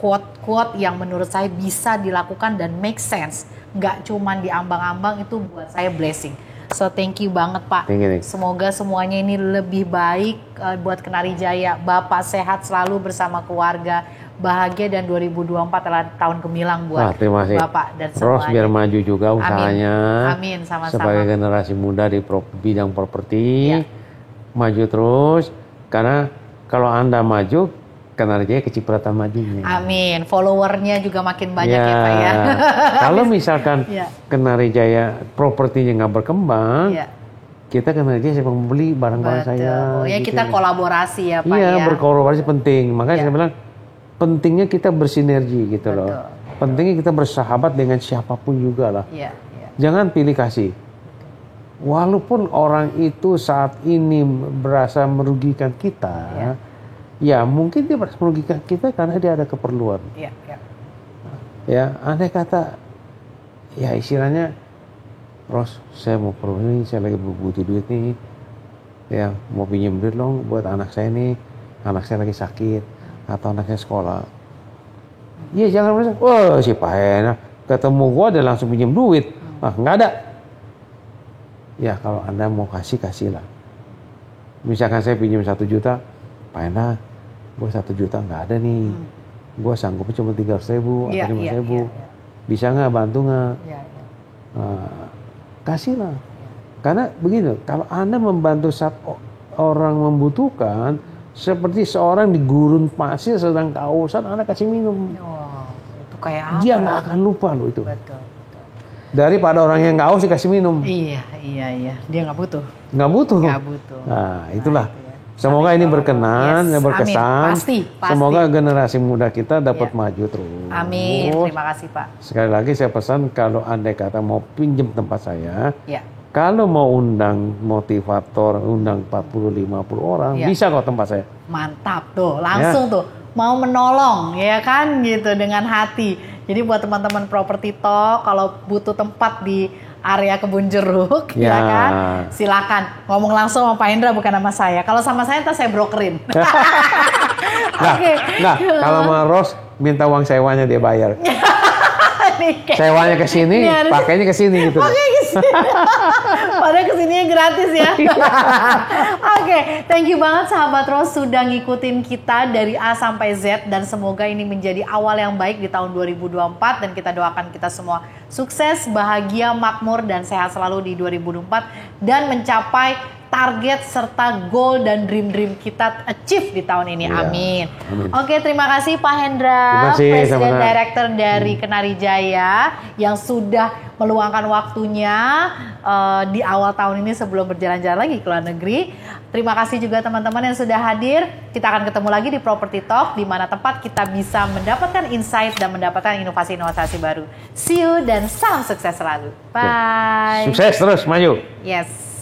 quote-quote yang menurut saya bisa dilakukan dan make sense. Nggak cuman diambang-ambang, itu buat saya blessing. So thank you banget Pak. Semoga semuanya ini lebih baik buat Kenari Jaya. Bapak sehat selalu bersama keluarga, bahagia, dan 2024 adalah tahun gemilang buat Bapak dan semuanya. Terus biar maju juga usahanya. Amin, sama-sama. Sebagai generasi muda di bidang properti, maju terus. Karena kalau Anda maju, Kenari Jaya kecipratan majunya. Amin. Followernya juga makin banyak ya Pak ya. Kalau misalkan Kenari Jaya propertinya nggak berkembang, kita Kenari Jaya siapa membeli barang-barang saya. Oh ya gitu. Kita kolaborasi ya Pak ya. Iya, berkolaborasi penting. Makanya saya bilang pentingnya kita bersinergi gitu loh. Pentingnya kita bersahabat dengan siapapun juga lah. Jangan pilih kasih. Walaupun orang itu saat ini berasa merugikan kita, ya mungkin dia merasa merugikan kita karena dia ada keperluan. Ya, andai kata, ya istilahnya, Ros, saya mau perlu ini, saya lagi butuh duit nih, ya mau pinjam duit dong buat anak saya nih, anak saya lagi sakit atau anaknya sekolah. Iya jangan merasa, wah si Pak Hena ketemu gua dia langsung pinjam duit, nggak ada. Ya kalau Anda mau kasih lah. Misalkan saya pinjam 1 juta, Pak Hena, gue 1 juta nggak ada nih, gue sanggupnya cuma 300.000 atau 5.000, bisa nggak bantu nggak? Kasihlah, karena begini, kalau Anda membantu saat orang membutuhkan, seperti seorang di gurun pasir sedang kehausan, Anda kasih minum, itu kayak apa? Dia nggak akan lupa loh itu. Betul. Daripada orang yang nggak haus dikasih minum. Iya, dia nggak butuh. Nggak butuh. Nah itulah. Semoga ini berkenan dan berkesan. Pasti. Semoga generasi muda kita dapat maju terus. Amin. Terima kasih Pak. Sekali lagi saya pesan kalau andai kata mau pinjam tempat saya, kalau mau undang motivator, undang 40-50 orang, bisa kok tempat saya. Mantap tuh, langsung tuh mau menolong ya kan gitu dengan hati. Jadi buat teman-teman Property Talk, kalau butuh tempat di area Kebun Jeruk, ya kan, silakan ngomong langsung sama Pak Hendra, bukan sama saya. Kalau sama saya ntar saya brokerin. Nah, kalau sama Ros minta uang sewanya dia bayar. Sewanya ke sini, pakainya ke sini gitu. Pakai ke sini. Padahal kesininya gratis ya. Oke, thank you banget sahabat Ros sudah ngikutin kita dari A sampai Z, dan semoga ini menjadi awal yang baik di tahun 2024, dan kita doakan kita semua sukses, bahagia, makmur, dan sehat selalu di 2024 dan mencapai target serta goal dan dream kita achieve di tahun ini. Amin. Oke, terima kasih Pak Hendra, Presiden Director dari Kenari Jaya, yang sudah meluangkan waktunya di awal tahun ini sebelum berjalan-jalan lagi ke luar negeri. Terima kasih juga teman-teman yang sudah hadir. Kita akan ketemu lagi di Property Talk, di mana tempat kita bisa mendapatkan insight dan mendapatkan inovasi-inovasi baru. See you dan salam sukses selalu. Bye. Sukses terus, maju. Yes.